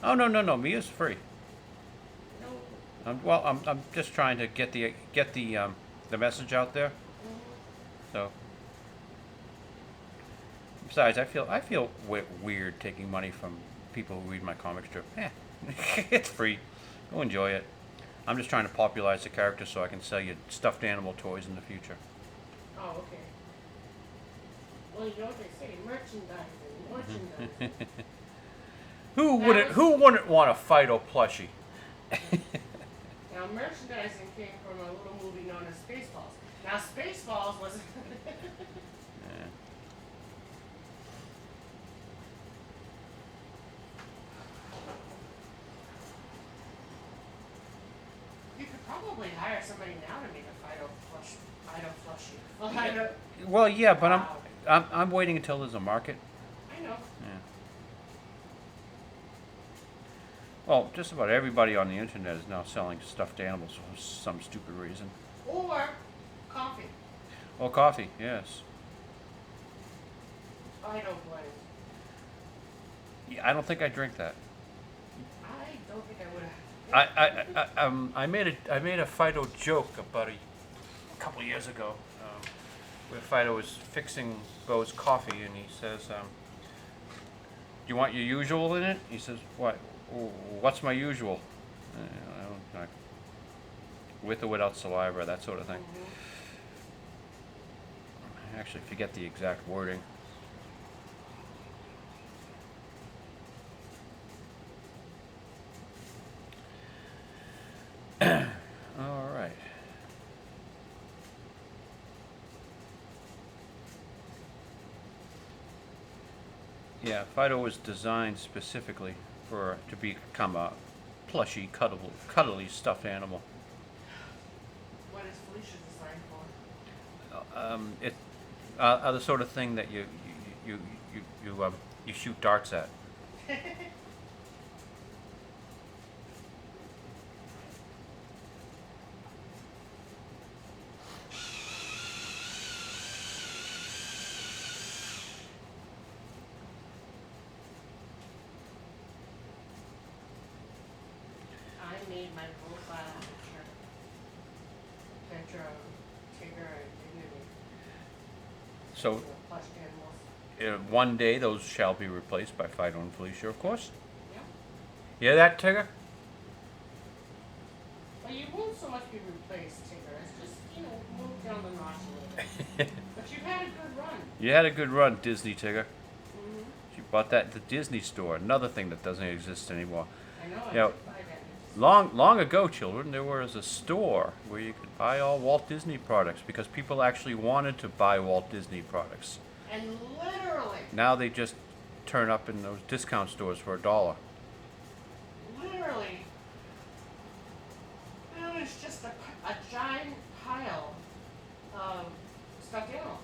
Oh no, Mia's free. No. I'm just trying to get the message out there. So. Besides, I feel weird taking money from people who read my comic strip. It's free. Go enjoy it. I'm just trying to popularize the character so I can sell you stuffed animal toys in the future. Oh, okay. Well, you know what they say, merchandising. Who wouldn't want a Fido plushie? Now, merchandising came from a little movie known as Spaceballs. Now, Spaceballs was... You could probably hire somebody now to make a Fido plushie. Well, yeah, but Wow. I'm waiting until there's a market. I know. Yeah. Well, just about everybody on the internet is now selling stuffed animals for some stupid reason. Or coffee. Oh, coffee, yes. Fido blend. Yeah, I don't think I drink that. I don't think I would have. I made a Fido joke about a couple of years ago, where Fido was fixing Bo's coffee, and he says, "Do you want your usual in it?" He says, "What? What's my usual?" I don't know, with or without saliva, that sort of thing. Mm-hmm. I actually forget the exact wording. Yeah, Fido was designed specifically to become a plushy, cuddly stuffed animal. What is Felicia designed It the sort of thing that you you shoot darts at. for? I made my profile picture of Tigger and Dignity. So You know, plush animals. one day those shall be replaced by Fido and Felicia, of course. Yeah. You hear that, Tigger? Well, you won't so much be replaced, Tigger. It's just, you know, move down the notch a little bit. But you've had a good run. You had a good run, Disney Tigger. Mm-hmm. You bought that at the Disney store, another thing that doesn't exist anymore. I know. Yeah. I did buy that. Long ago, children, there was a store where you could buy all Walt Disney products because people actually wanted to buy Walt Disney products. And literally, Now they just turn up in those discount stores for $1. literally, it was just a giant pile of stuffed animals.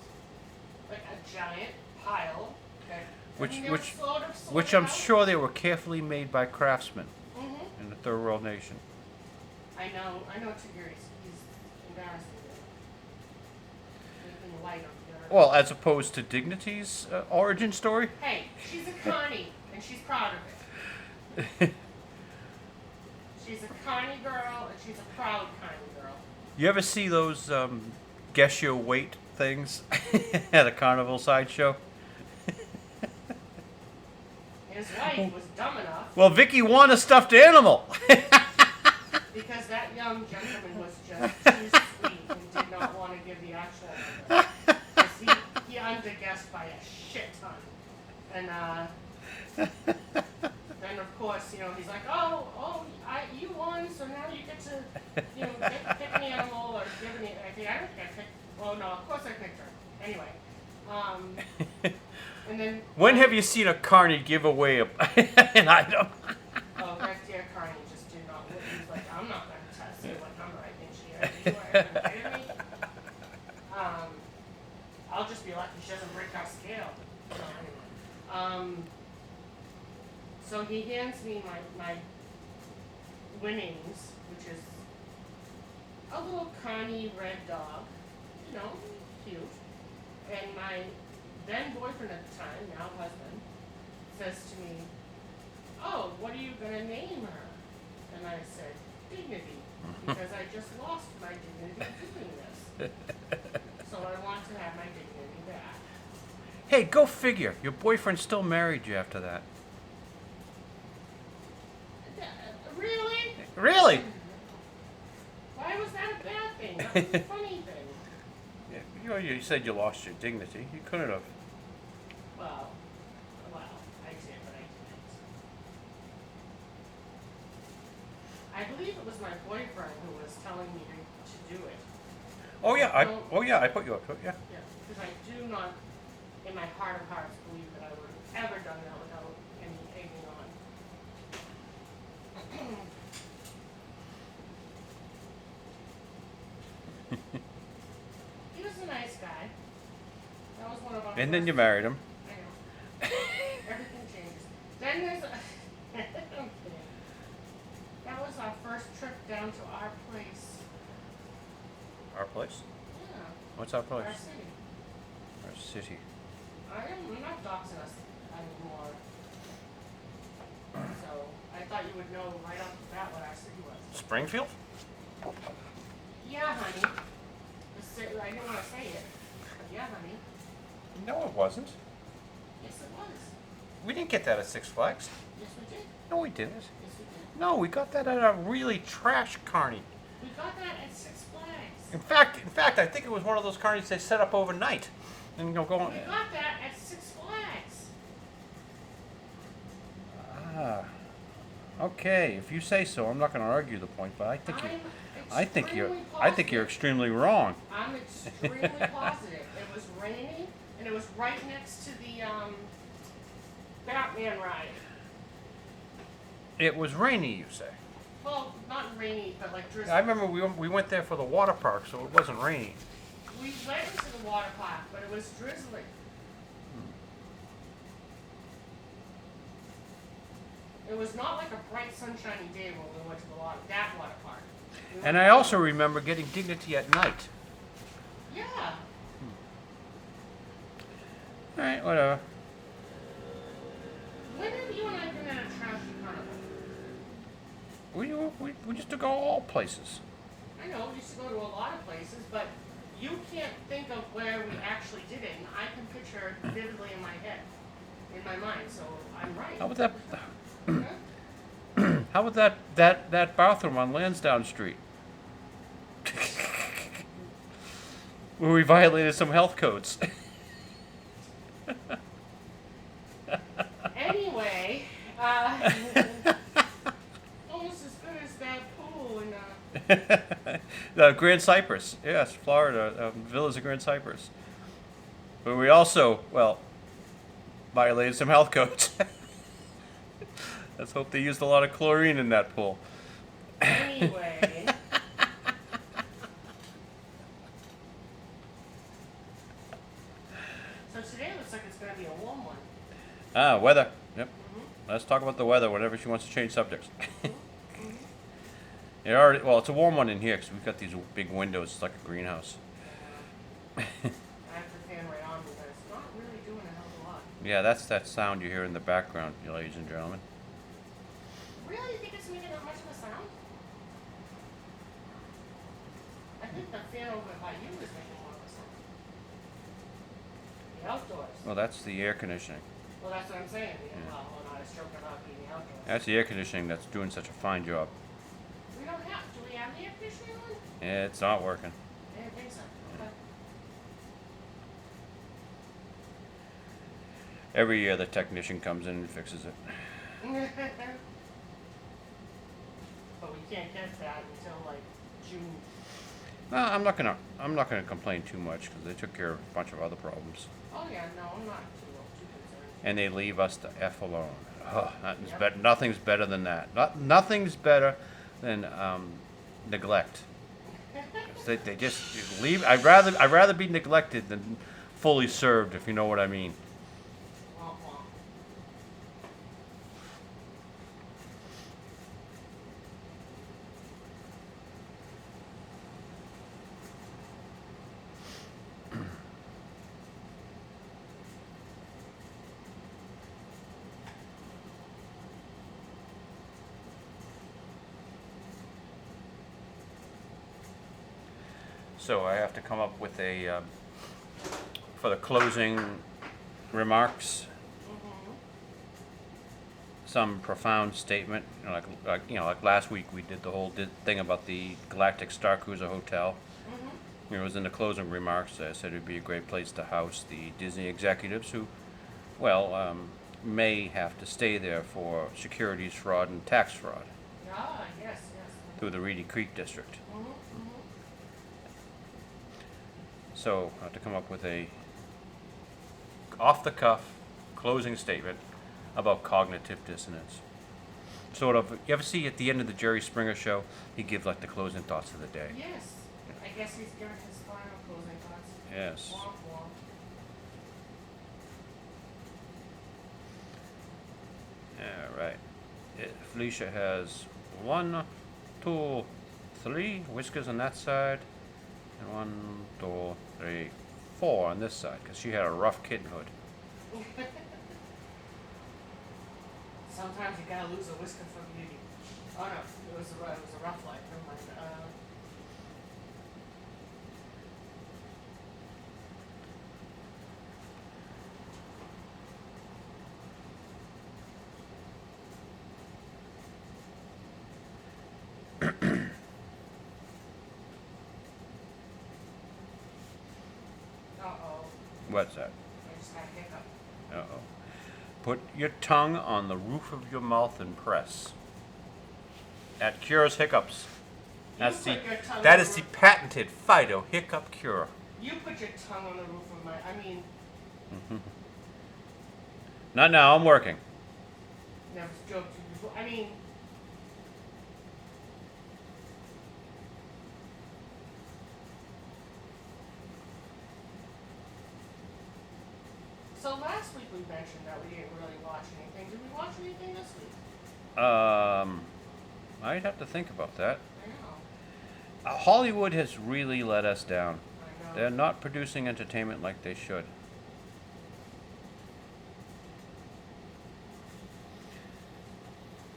Like a giant pile. That, Which- I mean, they which- were sort of sorted Which I'm out. sure they were carefully made by craftsmen Mhm. in a third world nation. I know Tigger. He's embarrassing me. Making light of their. Well, as opposed to Dignity's origin story. Hey, she's a Connie, and she's proud of it. She's a Connie girl, and she's a proud Connie girl. You ever see those guess your weight things at a carnival sideshow? His wife was dumb enough Well, Vicky won a stuffed animal. because that young gentleman was just too sweet and did not want to give the actual number. 'Cause he underguessed by a shit ton. And then of course, you know, he's like, you won, so now you get to, you know, pick an animal or give an. I think I don't get picked. Well, no, of course I picked her. Anyway, and then. When have you seen a carny give away an item? Oh, that dear Carney just did not. He's like, I'm not going to test you what number I think she is. You are kidding me? I'll just be lucky she doesn't break our scale. So anyway, so he hands me my winnings, which is a little Connie red dog, you know, cute, and my then boyfriend at the time, now husband, says to me, "Oh, what are you gonna name her?" And I said, "Dignity," because I just lost my dignity doing this. So I want to have my dignity back. Hey, go figure. Your boyfriend still married you after that. Really? Really? Why was that a bad thing? That was a funny thing. Yeah, you said you lost your dignity. You couldn't have. Well, I did, but I didn't. I believe it was my boyfriend who was telling me to do it. Oh yeah, I put you up to it. Yeah. Yeah, because I do not, in my heart of hearts, believe that I would have ever done that without any egging on. He was a nice guy. That was one of our. And then first- you married him. I know. Everything changes. Then there's a. I'm kidding. That was our first trip down to our place. Our place. Yeah, What's our place? our city. Our city. I'm not doxing us anymore. So I thought you would know right off the bat what our city was. Springfield. Yeah, honey. I didn't want to say it, but yeah, honey. No, it wasn't. Yes, it was. We didn't get that at Six Flags. Yes, we did. No, we didn't. Yes, we did. No, we got that at a really trash carny. We got that at Six Flags. In fact, I think it was one of those carnies they set up overnight, and you know, go on. We got that at Six Flags. Ah, okay. If you say so, I'm not going to argue the point, but I think you're extremely wrong. I'm extremely positive. It was raining, and it was right next to the Batman ride. It was rainy, you say? Well, not rainy, but like drizzly. I remember we went there for the water park, so it wasn't raining. We went into the water park, but it was drizzling. It was not like a bright sunshiny day when we went to that water park. And I also remember getting Dignity at night. Yeah. All right, whatever. When have you and I been at a trashy carnival? We used to go all places. I know, we used to go to a lot of places, but you can't think of where we actually did it, and I can picture it vividly in my head, in my mind, so I'm right. How about that? Huh? How about that bathroom on Lansdowne Street? Where we violated some health codes. Anyway, almost as good as that pool in Grand Cypress, yes, Florida, Villas of Grand Cypress. But we also, well, violated some health codes. Let's hope they used a lot of chlorine in that pool. Anyway. So today looks like it's going to be a warm one. Ah, weather. Yep. Mm-hmm. Let's talk about the weather whenever she wants to change subjects. Mm-hmm. It's a warm one in here because we've got these big windows. It's like a greenhouse. I have the fan right on because it's not really doing a hell of a lot. Yeah, that's that sound you hear in the background, ladies and gentlemen. Really? You think it's making that much of a sound? I think the fan over by you is making more of a sound. The outdoors. Well, that's the air conditioning. Well, that's what I'm saying. Yeah. Well, when I was joking about being the outdoors. That's the air conditioning that's doing such a fine job. We don't have. Do we have the air conditioning on? Yeah, it's not working. I didn't think so. Okay. Every year the technician comes in and fixes it. But we can't get that until like June. No, I'm not gonna complain too much because they took care of a bunch of other problems. Oh yeah, no, I'm not too concerned. And they leave us the F alone. Oh, Yep. nothing's better than that. Nothing's better than neglect. They just leave. I'd rather be neglected than fully served, if you know what I mean. Womp womp. So I have to come up with a for the closing remarks, Mm-hmm. some profound statement. Like last week we did the whole thing about the Galactic Star Cruiser Hotel. Mm-hmm. It was in the closing remarks. I said it'd be a great place to house the Disney executives who, may have to stay there for securities fraud and tax fraud Ah, yes. through the Reedy Creek district. Mm-hmm. So I have to come up with a off-the-cuff closing statement about cognitive dissonance. Sort of, you ever see at the end of the Jerry Springer show, he gives like the closing thoughts of the day. Yes. I guess he's giving his final closing thoughts. Yes. Womp womp. All right. Felicia has 1, 2, 3 whiskers on that side, and 1, 2, 3, 4 on this side, because she had a rough kittenhood. Sometimes you gotta lose a whisker for beauty. Oh no, it was a rough life. Never mind. Uh-oh. What's that? I just had a hiccup. Uh-oh. Put your tongue on the roof of your mouth and press. That cures hiccups. Put your tongue That on is the the patented Fido hiccup cure. You put your tongue on the roof of my. I mean, Not now. I'm working. Never stroked you before. I mean, so last week we mentioned that we didn't really watch anything. Did we watch anything this week? I'd have to think about that. I know. Hollywood has really let us down. I know. They're not producing entertainment like they should.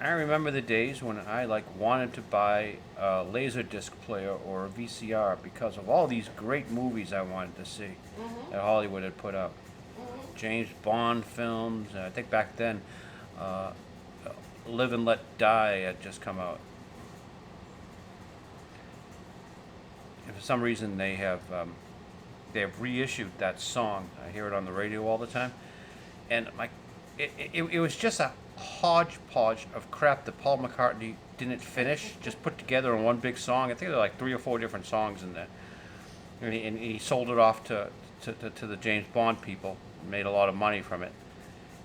I remember the days when I wanted to buy a Laserdisc player or a VCR because of all these great movies I wanted to see that Hollywood had put out. James Bond films. I think back then, Live and Let Die had just come out. And for some reason, they have reissued that song. I hear it on the radio all the time, and it was just a hodgepodge of crap that Paul McCartney didn't finish, just put together in one big song. I think there were like 3 or 4 different songs in there, and he sold it off to the James Bond people, made a lot of money from it.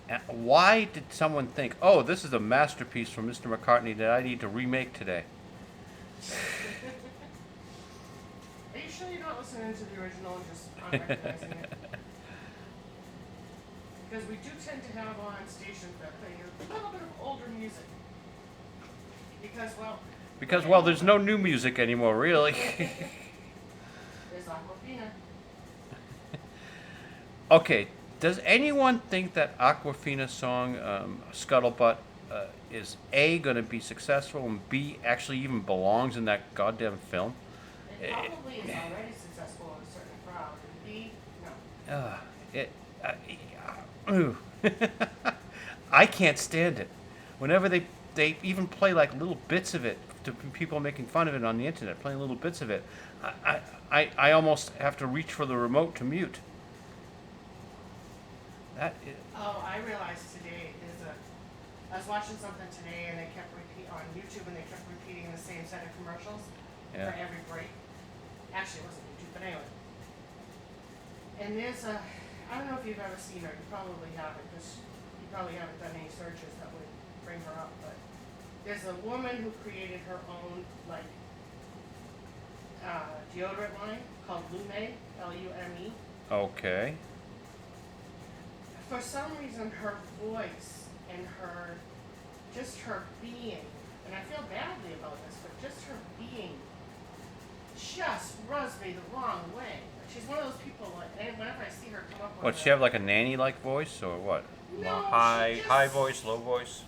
And why did someone think, oh, this is a masterpiece from Mr. McCartney that I need to remake today? Are you sure you're not listening to the original and just not recognizing it? Because we do tend to have on stations that play a little bit of older music. Because, well, There's no new music anymore, really. There's Aquafina. Okay, does anyone think that Aquafina's song, Scuttlebutt, is A, going to be successful, and B, actually even belongs in that goddamn film? It probably is already successful in a certain crowd, and B, no. I can't stand it. Whenever they even play like little bits of it to people making fun of it on the internet, playing little bits of it, I almost have to reach for the remote to mute. Oh, I realized today I was watching something today and they kept on YouTube and they kept repeating the same set of commercials for every break. Actually, it wasn't YouTube, but anyway. And I don't know if you've ever seen her. You probably haven't, because you probably haven't done any searches that would bring her up. But there's a woman who created her own deodorant line called Lume, Lume. Okay. For some reason, her voice and her being, and I feel badly about this, but just her being just rubs me the wrong way. She's one of those people, and whenever I see her come up with What, she have like a nanny-like voice, or what? No, High voice, low voice?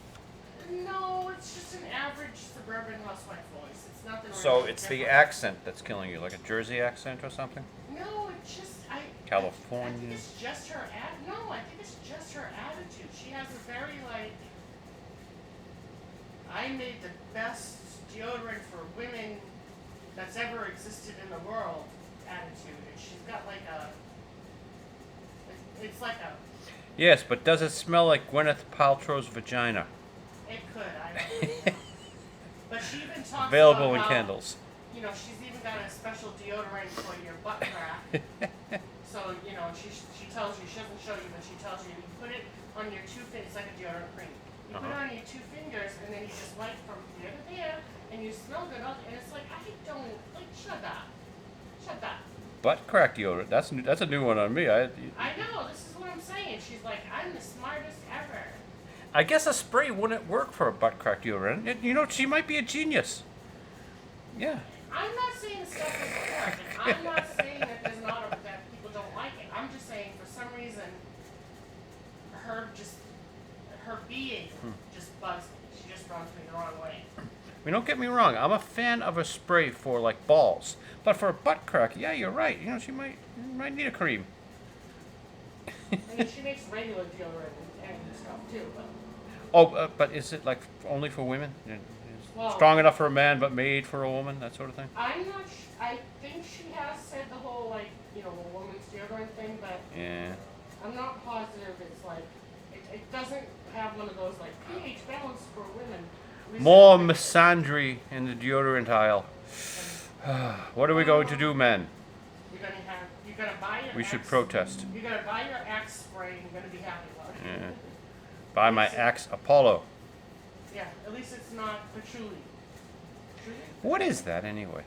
No, it's just an average suburban housewife voice. It's nothing So really it's the different. accent that's killing you, like a Jersey accent or something? No, it's just, California? I think it's just her I think it's just her attitude. She has a very, I made the best deodorant for women that's ever existed in the world attitude. And she's got it's like a... Yes, but does it smell like Gwyneth Paltrow's vagina? It could, I don't know. But she even talks Available about in how, candles. She's even got a special deodorant for your butt crack. So, she tells you, she doesn't show you, but she tells you, you put it on your 2 fingers, it's like a deodorant cream. You put it on your 2 fingers, and then you just wipe from here to there, and you smell good, and it's like, I don't, shut up. Shut up. Butt crack deodorant. That's a new one on me. I know, this is what I'm saying. She's like, I'm the smartest ever. I guess a spray wouldn't work for a butt crack deodorant. She might be a genius. Yeah. I'm not saying the stuff doesn't work, and I'm not saying that that people don't like it. I'm just saying for some reason, her being just bugs me. She just rubs me the wrong way. Don't get me wrong. I'm a fan of a spray for like balls, but for a butt crack, yeah, you're right. She might need a cream. I mean, she makes regular deodorant and stuff too, but. Oh, but is it like only for women? Well, Strong enough for a man, but made for a woman, that sort of thing? I'm not I think she has said the whole, the woman's deodorant thing, but Yeah. I'm not positive it's it doesn't have one of those, pH balance for women. More misandry in the deodorant aisle. What are we going to do, men? You're gonna buy your We should Axe- protest. You're gonna buy your Axe spray and you're gonna be happy about it. Yeah. By my axe Apollo. Yeah, at least it's not patchouli. Patchouli? What is that anyway?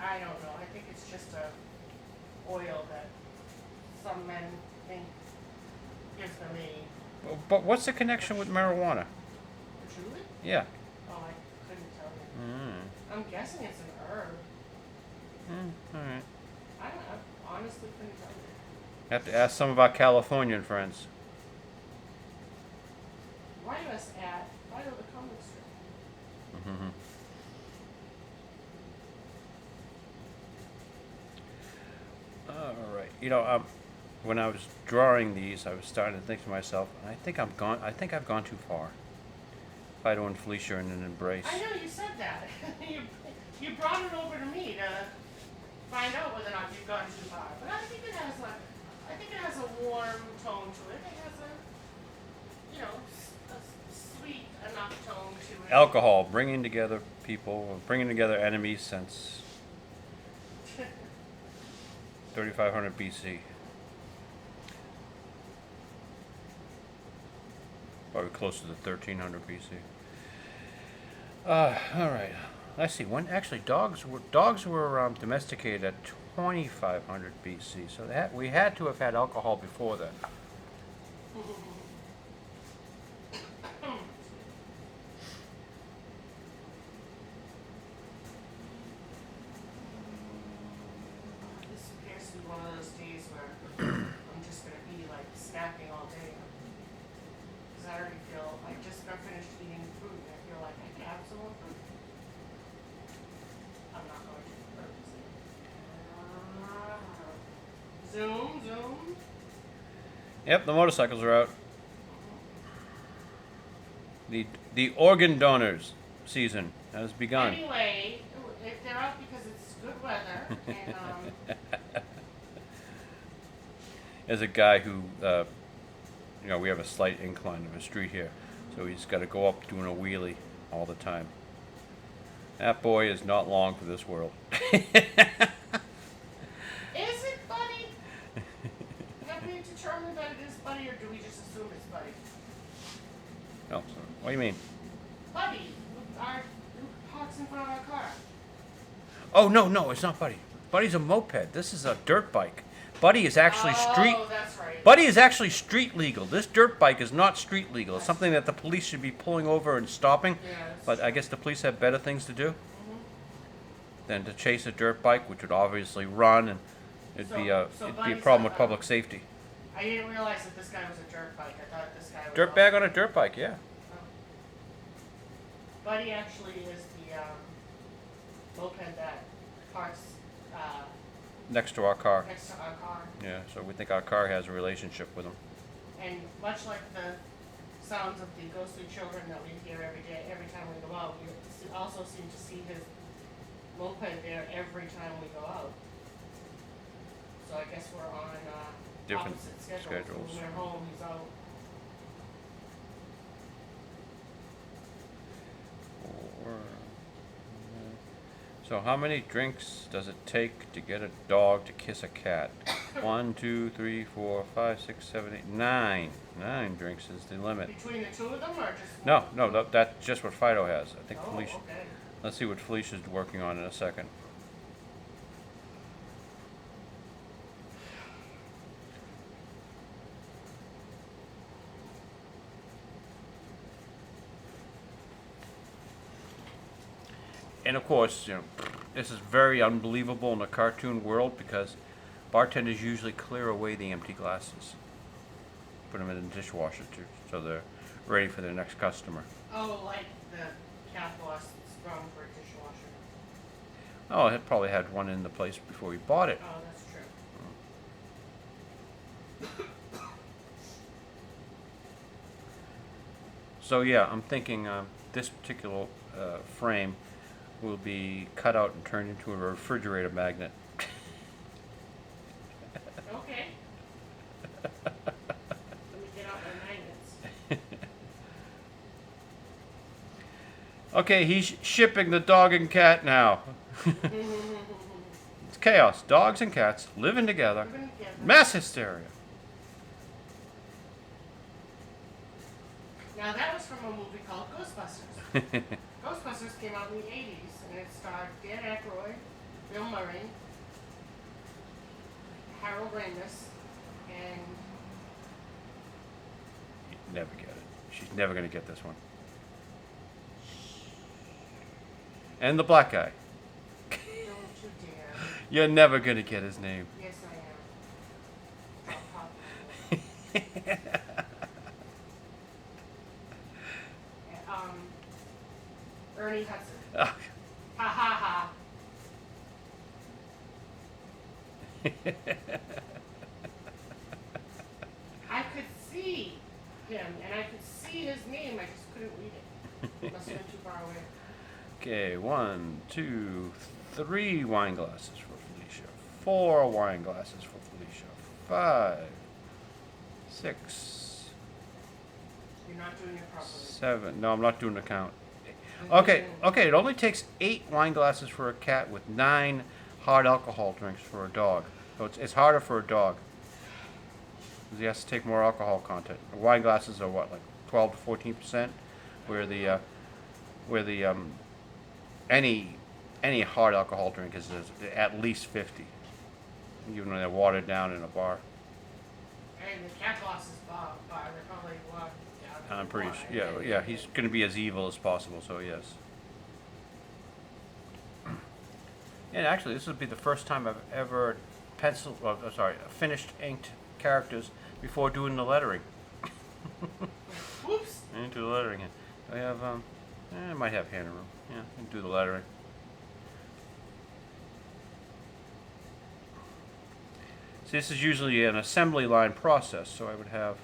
I don't know. I think it's just a oil that some men think gives them a But what's the connection with marijuana? patchouli? Yeah. Oh, I couldn't tell you. I'm guessing it's an herb. All right. I honestly couldn't tell you. Have to ask some of our Californian friends. Write us at Fido the Comic Strip. All right. You know, when I was drawing these, I was starting to think to myself, I think I've gone too far. Fido and Felicia in an embrace. I know you said that. you brought it over to me to find out whether or not you've gone too far. But I think it has a warm tone to it. It has a sweet enough tone to it. Alcohol, bringing together people, bringing together enemies since 3500 BC. Probably closer to 1300 BC. All right. Let's see. When actually dogs were domesticated at 2500 BC, so we had to have had alcohol before that. This appears to be one of those days where I'm just gonna be like snacking all day. Because I already feel I just got finished eating food and I feel like I can have some more food. I'm not going to purposely. Zoom, zoom. Yep, the motorcycles are out. The organ donors season has begun. Anyway, if they're out because it's good weather and As a guy who, we have a slight incline of a street here, so he's got to go up doing a wheelie all the time. That boy is not long for this world. Is it Buddy? Have we determined that it is Buddy, or do we just assume it's Buddy? No, sorry. What do you mean? Buddy, who parks in front of our car? Oh, no, it's not Buddy. Buddy's a moped. This is a dirt bike. Buddy is actually street. Oh, that's right. Buddy is actually street legal. This dirt bike is not street legal. It's something that the police should be pulling over and stopping. Yeah, But I guess the police have better things to do than to chase a dirt bike, which would obviously run, and it'd be a Buddy's problem with public safety. I didn't realize that this guy was a dirt bike. I thought this guy was Dirt bag on a dirt bike, yeah. Buddy actually is the moped that parks Next to our car. next to our car. Yeah, so we think our car has a relationship with him. And much like the sounds of the ghostly children that we hear every day, every time we go out, we also seem to see his moped there every time we go out. So I guess we're on Different opposite schedules. schedules. When we're home, he's out. So how many drinks does it take to get a dog to kiss a cat? 1, 2, 3, 4, 5, 6, 7, 8, 9. 9 drinks is the limit. Between the two of them, or just No, that's just what Fido has. I think Oh, Felicia. okay. Let's see what Felicia's working on in a second. And of course, this is very unbelievable in the cartoon world because bartenders usually clear away the empty glasses, put them in the dishwasher so they're ready for their next customer. Oh, like the cat lost sprung for a dishwasher. Oh, it probably had one in the place before we bought it. Oh, that's true. So yeah, I'm thinking this particular frame will be cut out and turned into a refrigerator magnet. Okay. Let me get out my magnets. Okay, he's shipping the dog and cat now. It's chaos. Dogs and cats living together. Living together. Mass hysteria. Now that was from a movie called Ghostbusters. Ghostbusters came out in the 80s, and it starred Dan Aykroyd, Bill Murray, Harold Ramis, and You'd never get it. She's never going to get this one. And the black guy. don't you dare. You're never going to get his name. Yes, I am. I'll pop Ernie Hudson. Oh. Ha ha ha. I could see him, and I could see his name. I just couldn't read it. Must have been too far away. Okay, 1, 2, 3 wine glasses for Felicia. 4 wine glasses for Felicia. 5, 6, You're not doing it properly. 7. No, I'm not doing the count. Okay, it only takes 8 wine glasses for a cat with 9 hard alcohol drinks for a dog. So it's harder for a dog. Because he has to take more alcohol content. Wine glasses are what, like 12 to 14%? Where the any hard alcohol drink is at least 50. Even when they're watered down in a bar. And the cat boss is Bob. They're probably walked down. I'm pretty sure. Yeah. He's going to be as evil as possible. So yes. And actually, this would be the first time I've ever finished inked characters before doing the lettering. Whoops. Into the lettering. I have I might have hand room. Yeah, I can do the lettering. See, this is usually an assembly line process, so I would have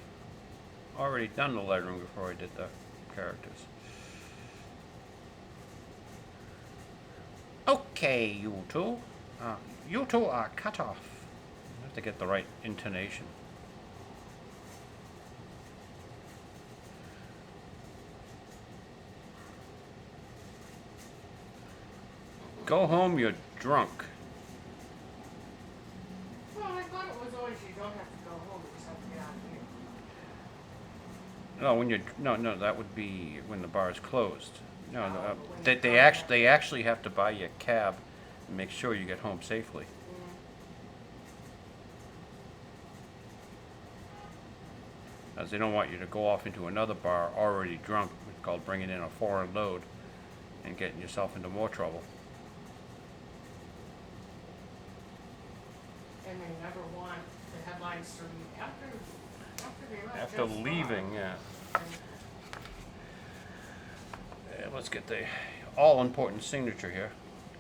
already done the lettering before I did the characters. Okay, you two. You two are cut off. I have to get the right intonation. Go home, you're drunk. Well, I thought it was always you don't have to go home. You just have to get out of here. No, when you're no, that would be when the bar is closed. No, when they the bar- they actually have to buy you a cab and make sure you get home safely. As they don't want you to go off into another bar already drunk. It's called bringing in a foreign load and getting yourself into more trouble. And they never want the headlines to read after they left. After Jeff's leaving, gone. yeah. And Let's get the all-important signature here.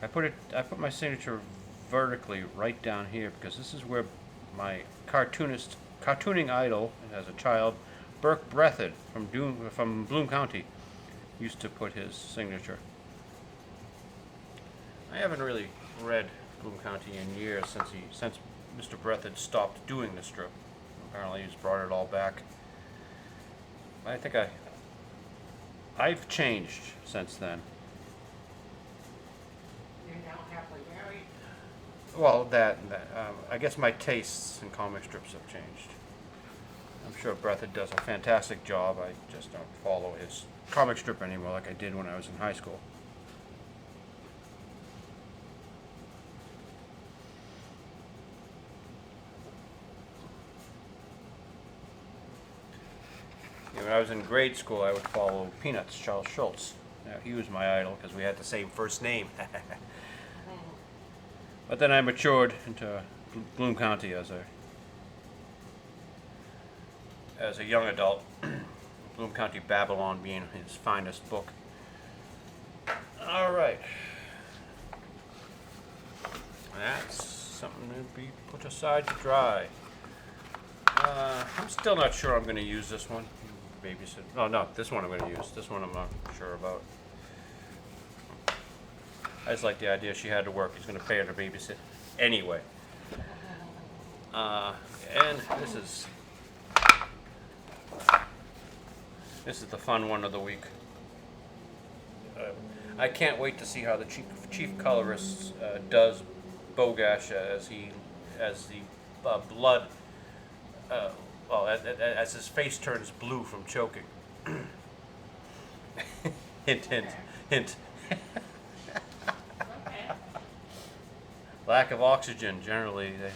I put my signature vertically right down here because this is where my cartooning idol as a child, Burke Breathed from Bloom County, used to put his signature. I haven't really read Bloom County in years since Mr. Breathed stopped doing the strip. Apparently he's brought it all back. I think I've changed since then. you're now happily married. Well, I guess my tastes in comic strips have changed. I'm sure Breathed does a fantastic job. I just don't follow his comic strip anymore like I did when I was in high school. When I was in grade school, I would follow Peanuts, Charles Schultz. Now, he was my idol because we had the same first name. But then I matured into Bloom County as a young adult. Bloom County Babylon being his finest book. All right. That's something to be put aside to dry. I'm still not sure I'm going to use this one. Babysit. Oh, no, this one I'm going to use. This one I'm not sure about. I just like the idea she had to work. He's going to pay her to babysit anyway. And this is the fun one of the week. I can't wait to see how the chief colorist does Bogash as the blood. As his face turns blue from choking. Hint, hint, Okay. hint. Okay. Lack of oxygen, generally, they, Mhm.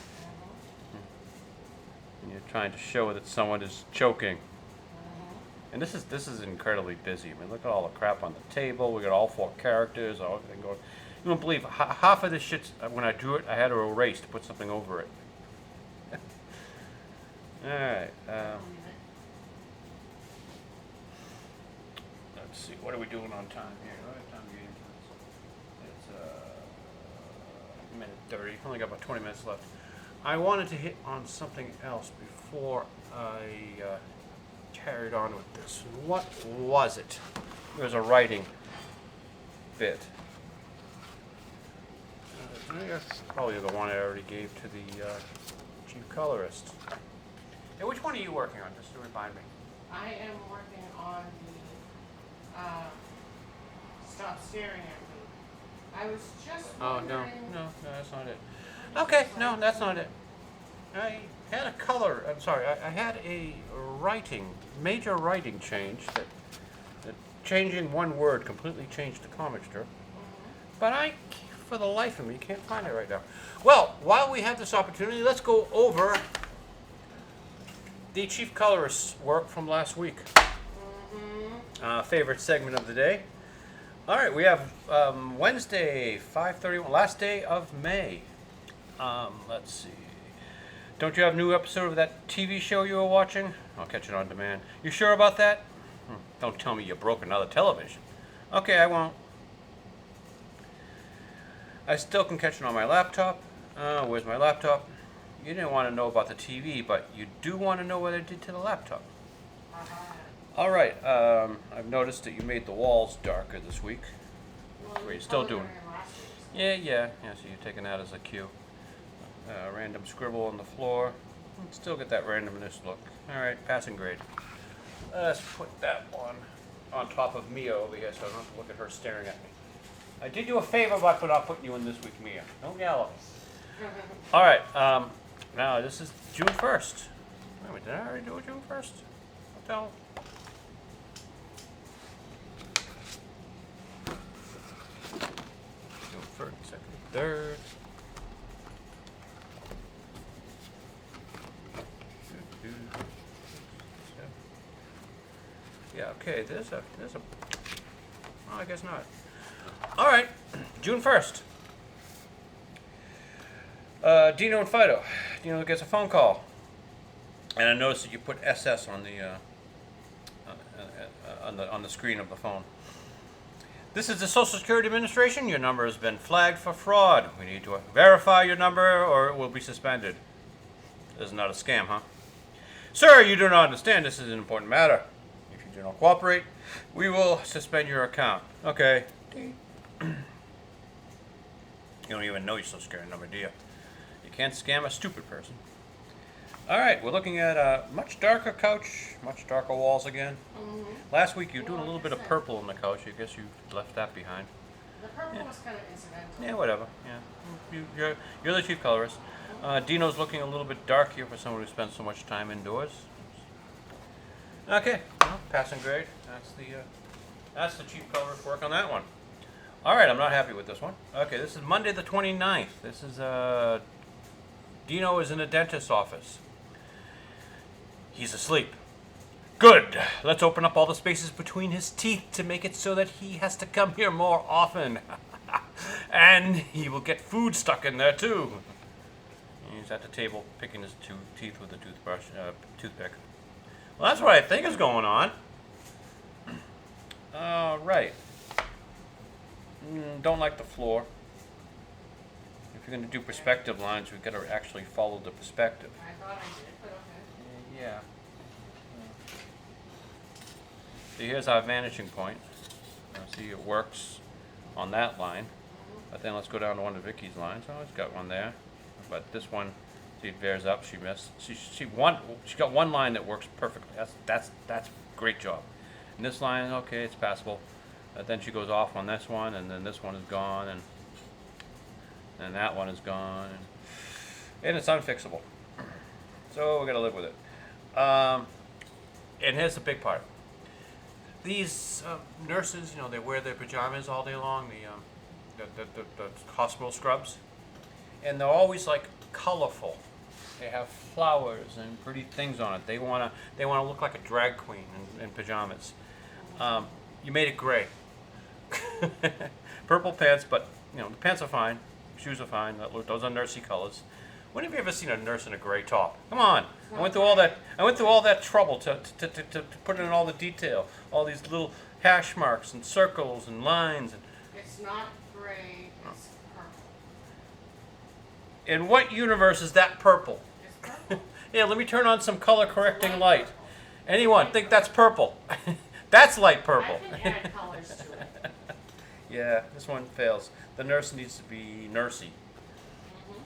when you're trying to show that someone is choking. Mhm. And this is incredibly busy. I mean, look at all the crap on the table. We got all 4 characters, all everything going. You won't believe half of this shit. When I drew it, I had to erase to put something over it. All right. I believe it. Let's see. What are we doing on time here? What time are you into this? It's minute 30. Only got about 20 minutes left. I wanted to hit on something else before I carried on with this. What was it? It was a writing bit. I guess probably the one I already gave to the chief colorist. Hey, which one are you working on? Just to remind me. I am working on the stop staring at me. I was just Oh, wondering. no, that's not it. Okay, no, that's not it. I had a color, I'm sorry, I had a major writing change that changing one word completely changed the comic strip. But for the life of me, can't find it right now. Well, while we have this opportunity, let's go over the chief colorist's work from last week. Favorite segment of the day. All right, we have Wednesday, 5:31, last day of May. Let's see. Don't you have a new episode of that TV show you were watching? I'll catch it on demand. You sure about that? Don't tell me you broke another television. Okay, I won't. I still can catch it on my laptop. Where's my laptop? You didn't want to know about the TV, but you do want to know what I did to the laptop. All right. I've noticed that you made the walls darker this week. Well, You're still colored doing. in last week's. Yeah. So you're taking that as a cue. Random scribble on the floor. Still get that randomness look. All right, passing grade. Let's put that one on top of Mia over here, so I don't have to look at her staring at me. I did you a favor by not putting you in this week, Mia. Don't yell at me. All right. Now this is June 1st. Wait a minute, did I already do it June 1st? What the hell? June 1st, 2nd, 3rd. Yeah, okay, there's a, well, I guess not. All right, June 1st. Dino and Fido. Dino gets a phone call. And I noticed that you put SS on the screen of the phone. This is the Social Security Administration. Your number has been flagged for fraud. We need to verify your number or it will be suspended. This is not a scam, huh? Sir, you do not understand. This is an important matter. If you do not cooperate, we will suspend your account. Okay. You don't even know your Social Security number, do you? You can't scam a stupid person. All right, we're looking at a much darker couch, much darker walls again. Last week you were doing a little bit of purple on the couch. I guess you left that behind. The purple was kind of incidental. Yeah, whatever. Yeah, you're the chief colorist. Dino's looking a little bit dark here for someone who spends so much time indoors. Okay, well, passing grade. That's the chief colorist work on that one. All right, I'm not happy with this one. Okay, this is Monday the 29th. This is Dino is in a dentist's office. He's asleep. Good. Let's open up all the spaces between his teeth to make it so that he has to come here more often. And he will get food stuck in there too. He's at the table picking his teeth with a toothpick. Well, that's what I think is going on. All right. Don't like the floor. If you're going to do perspective lines, we've got to actually follow the perspective. I thought I did, but okay. Yeah. See, here's our vanishing point. See, it works on that line. But then let's go down to one of Vicky's lines. Oh, it's got one there. But this one, see, it bears up. She missed. She got one line that works perfectly. That's great job. And this line, okay, it's passable. But then she goes off on this one, and then this one is gone, and that one is gone, and it's unfixable. So we got to live with it. And here's the big part. these nurses, they wear their pajamas all day long, the hospital scrubs, and they're always like colorful. They have flowers and pretty things on it. They wanna look like a drag queen in pajamas. You made it gray. Purple pants, but the pants are fine. Shoes are fine. Those are nursey colors. When have you ever seen a nurse in a gray top? Come on! I went through all that trouble to put in all the detail, all these little hash marks and circles and lines. It's not gray. It's purple. In what universe is that purple? It's purple. Yeah, let me turn on some color correcting light. Anyone think that's purple? That's light purple. I can add colors to it. Yeah, this one fails. The nurse needs to be nursey.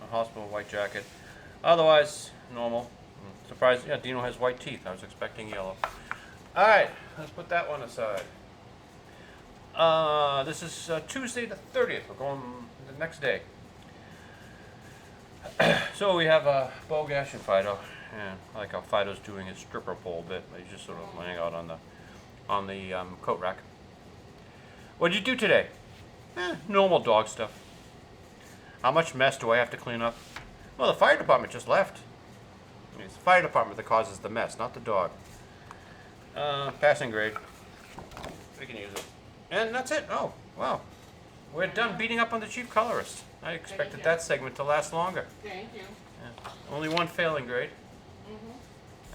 A hospital white jacket. Otherwise, normal. Surprised, yeah, Dino has white teeth. I was expecting yellow. Alright, let's put that one aside. This is Tuesday the 30th. We're going the next day. So we have Bogash and Fido. And I like how Fido's doing his stripper pole bit. He's just sort of laying out on the coat rack. What'd you do today? Normal dog stuff. How much mess do I have to clean up? Well, the fire department just left. It's the fire department that causes the mess, not the dog. Passing grade. We can use it. And that's it. Oh, wow. We're done beating up on the chief colorist. I expected that segment to last longer. Thank you. Yeah. Only one failing grade.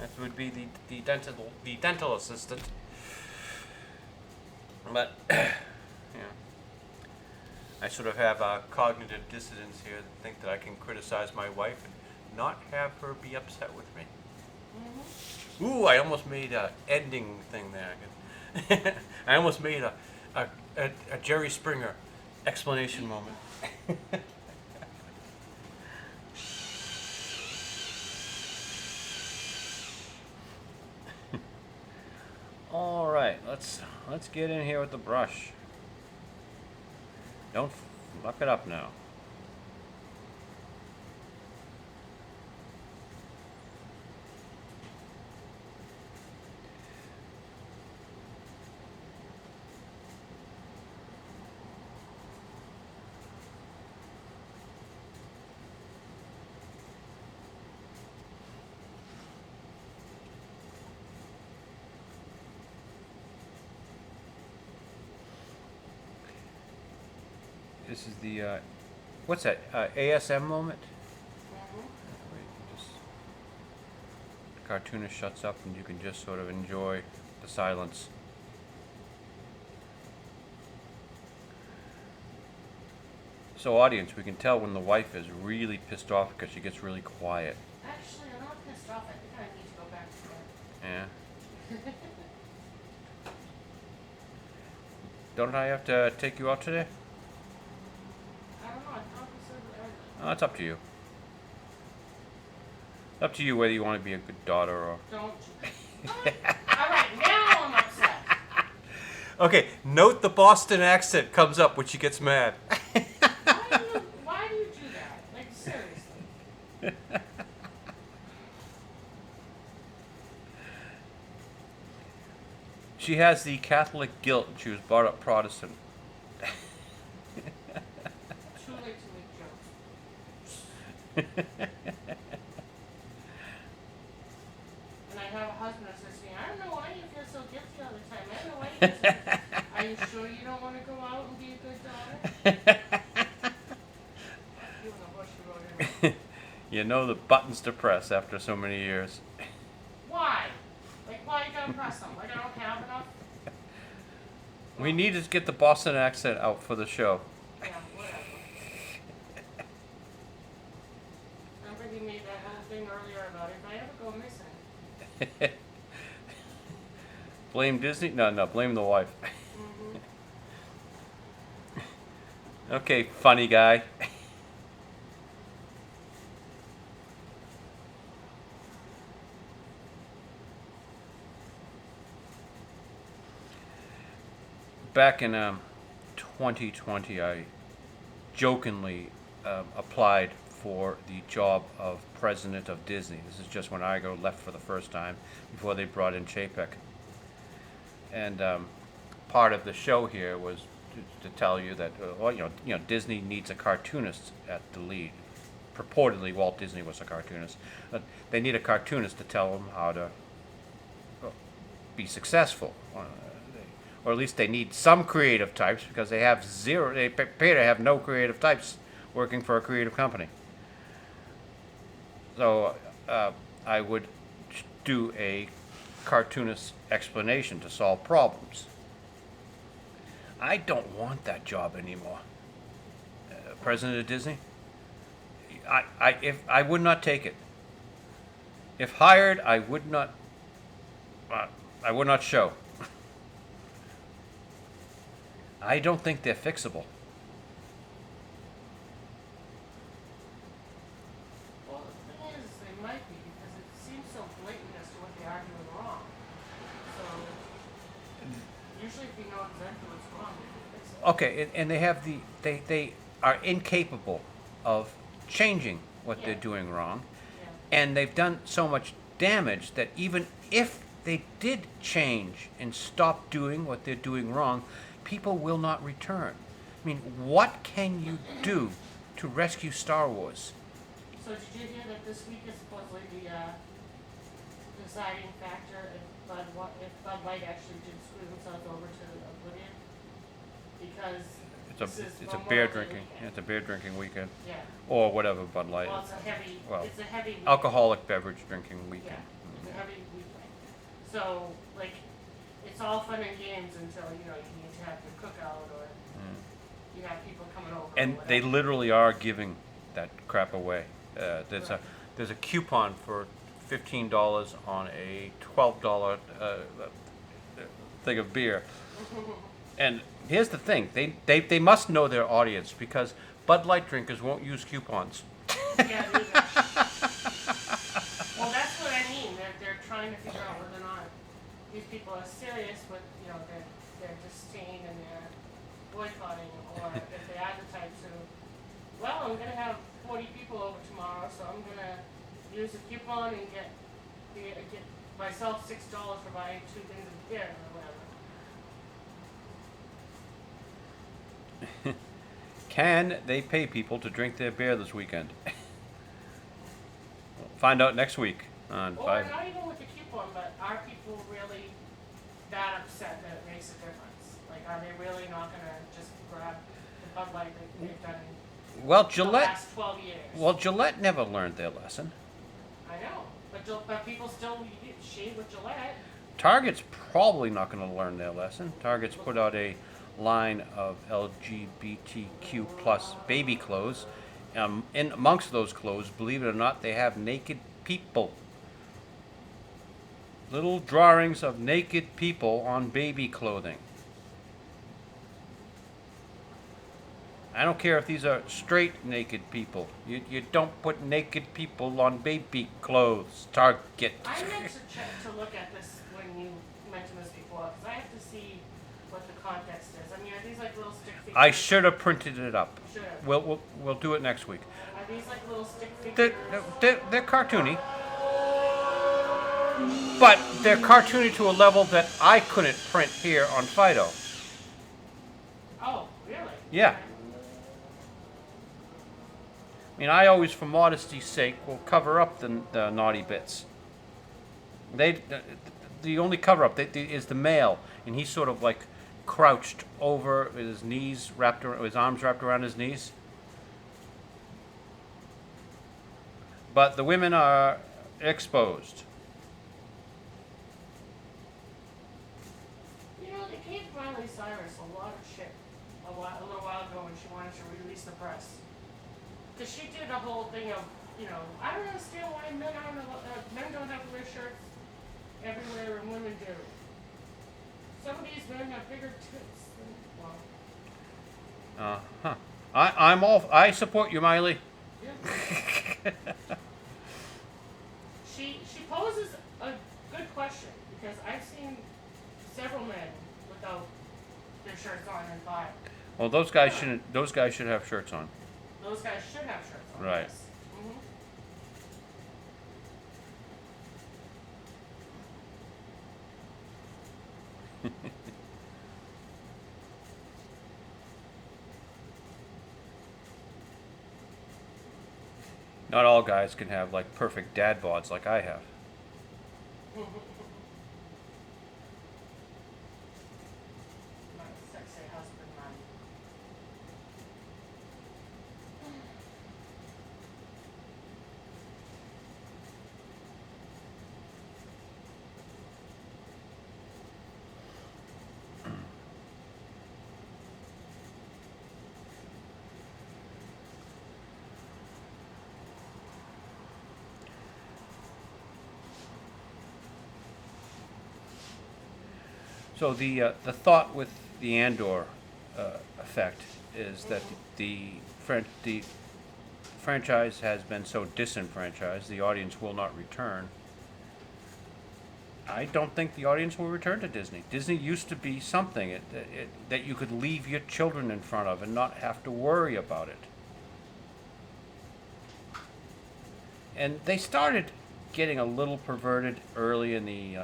That would be the dental assistant. But I sort of have a cognitive dissonance here, that think that I can criticize my wife and not have her be upset with me. Ooh, I almost made a ending thing there. I almost made a Jerry Springer explanation moment. All right, let's get in here with the brush. Don't fuck it up now. This is the, what's that, ASM moment? Just, the cartoonist shuts up and you can just sort of enjoy the silence. So audience, we can tell when the wife is really pissed off because she gets really quiet. Actually, I'm not pissed off. I think I need to go back to bed. Yeah. Don't I have to take you out today? I don't know. I thought we said earlier. Oh, it's up to you. Up to you whether you want to be a good daughter or... Don't. Alright, now I'm upset. Okay, note the Boston accent comes up when she gets mad. Why do you do that? Like, seriously. She has the Catholic guilt. She was brought up Protestant. Too late to make jokes. And I have a husband that says to me, I don't know why you feel so guilty all the time. I don't know why you feel so... Are you sure you don't want to go out and be a good daughter? You know what she wrote in. You know the buttons to press after so many years. Why? Like, why you gotta press them? Like, I don't have enough? We need to get the Boston accent out for the show. Yeah, whatever. Remember he made that whole thing earlier about if I ever go missing. Blame Disney? No, blame the wife. Okay, funny guy. Back in 2020, I jokingly applied for the job of president of Disney. This is just when Igo left for the first time, before they brought in Chapek. and part of the show here was to tell you that well, Disney needs a cartoonist at the lead. Purportedly, Walt Disney was a cartoonist, but they need a cartoonist to tell them how to be successful, or at least they need some creative types because they have zero. They appear to have no creative types working for a creative company. So I would do a cartoonist explanation to solve problems. I don't want that job anymore. President of Disney. I would not take it. If hired, I would not show. I don't think they're fixable. Well, the thing is, they might be because it seems so blatant as to what they are doing wrong. So usually, if you know exactly what's wrong, you can fix it. Okay, and they have they are incapable of changing what they're doing wrong, and they've done so much damage that even if they did change and stop doing what they're doing wrong, people will not return. I mean, what can you do to rescue Star Wars? So did you hear that this week is supposedly the deciding factor if Bud Light actually did screw themselves over to oblivion? Because It's a beer drinking. It's a beer drinking weekend, Yeah. or whatever Bud Light. Well, it's a heavy weekend. Alcoholic beverage drinking weekend. Yeah, it's a heavy weekend. So, like, it's all fun and games until, you need to have your cookout or you have people coming over. And or they whatever. literally are giving that crap away. There's a coupon for $15 on a $12 thing of beer. And here's the thing, they must know their audience because Bud Light drinkers won't use coupons. Yeah, neither. Well, that's what I mean. They're trying to figure out whether or not these people are serious with, their disdain and their boycotting, or if they are the types who, well, I'm going to have 40 people over tomorrow, so I'm going to use a coupon and get myself $6 for buying 2 things of beer or whatever. Can they pay people to drink their beer this weekend? Find out next week on Or 5. not even with the coupon, but are people really that upset that it makes a difference? Like, are they really not going to just grab the Bud Light that they've done in Well, the Gillette. last 12 years? Well, Gillette never learned their lesson. I know, but people still shave with Gillette. Target's probably not going to learn their lesson. Target's put out a line of LGBTQ plus baby clothes. In amongst those clothes, believe it or not, they have naked people. Little drawings of naked people on baby clothing. I don't care if these are straight naked people. You don't put naked people on baby clothes. Target. I meant to check to look at this when you mentioned this before, because I have to see what the context is. I mean, are these like little stick figures? I should have printed it up. Should have. We'll do it next week. Are these like little stick figures? They're cartoony, but they're cartoony to a level that I couldn't print here on Fido. Oh, really? Yeah. I mean, I always, for modesty's sake, will cover up the naughty bits. The only cover up is the male, and he's sort of like crouched over with his knees wrapped around, his arms wrapped around his knees. But the women are exposed. You know, they gave Miley Cyrus a lot of shit a little while ago when she wanted to release the press. Because she did a whole thing of, I don't understand why men don't have to wear shirts everywhere and women do. Some of these men have bigger tits than, I support you, Miley. yeah. She poses a good question because I've seen several men without their shirts on and thought, Well, those guys shouldn't. Those guys should have shirts on. those guys should have shirts on. Right. Yes. Mhm. Not all guys can have like perfect dad bods like I have. My sexy husband, man. So the thought with the Andor effect is that the franchise has been so disenfranchised, the audience will not return. I don't think the audience will return to Disney. Disney used to be something that you could leave your children in front of and not have to worry about it. And they started getting a little perverted early in the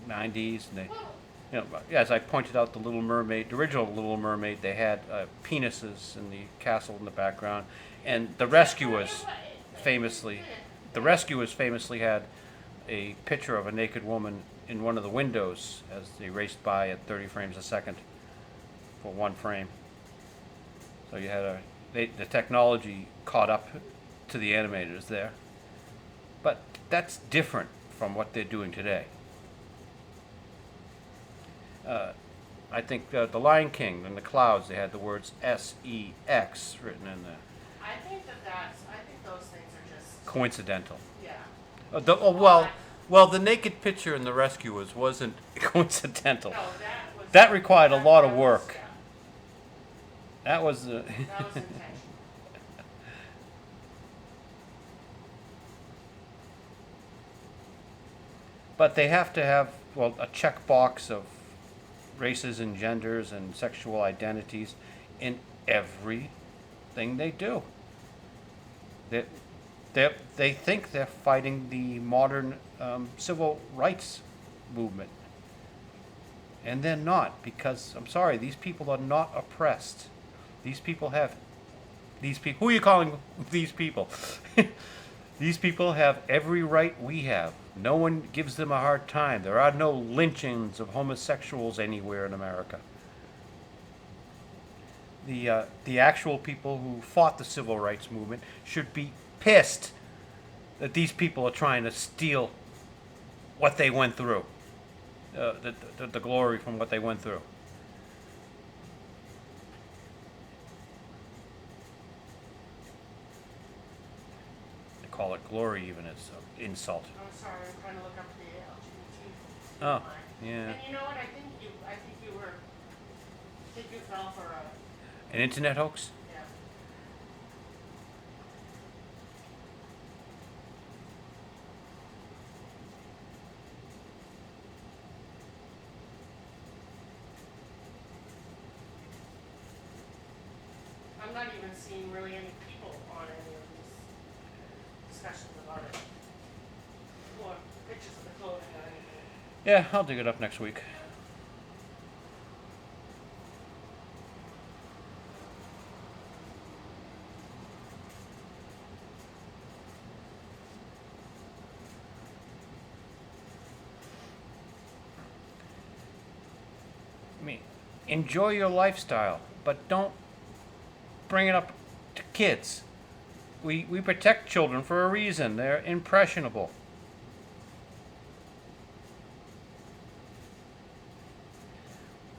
90s, and as I pointed out, the Little Mermaid, the original Little Mermaid, they had penises in the castle in the background, and the Rescuers famously had a picture of a naked woman in one of the windows as they raced by at 30 frames a second for one frame. So you had the technology caught up to the animators there, but that's different from what they're doing today. I think the Lion King and the clouds, they had the words S-E-X written in there. I think those things are just Coincidental. yeah. Well, the naked picture in the Rescuers wasn't coincidental. No, That required a lot of work. That was That was intentional. But they have to have, well, a checkbox of races and genders and sexual identities in everything they do. They think they're fighting the modern civil rights movement. And they're not, because, I'm sorry, these people are not oppressed. These people, who are you calling these people? These people have every right we have. No one gives them a hard time. There are no lynchings of homosexuals anywhere in America. The actual people who fought the civil rights movement should be pissed that these people are trying to steal what they went through, the glory from what they went through. They call it glory even as an insult. I'm sorry, I'm trying to look up the LGBT. Oh, yeah. And you know what? I think you fell for An internet hoax? yeah. I'm not even seeing really any people on any of these discussions about it. Or pictures of the clothing or anything. Yeah, I'll dig it up next week. I mean, enjoy your lifestyle, but don't bring it up to kids. We protect children for a reason. They're impressionable.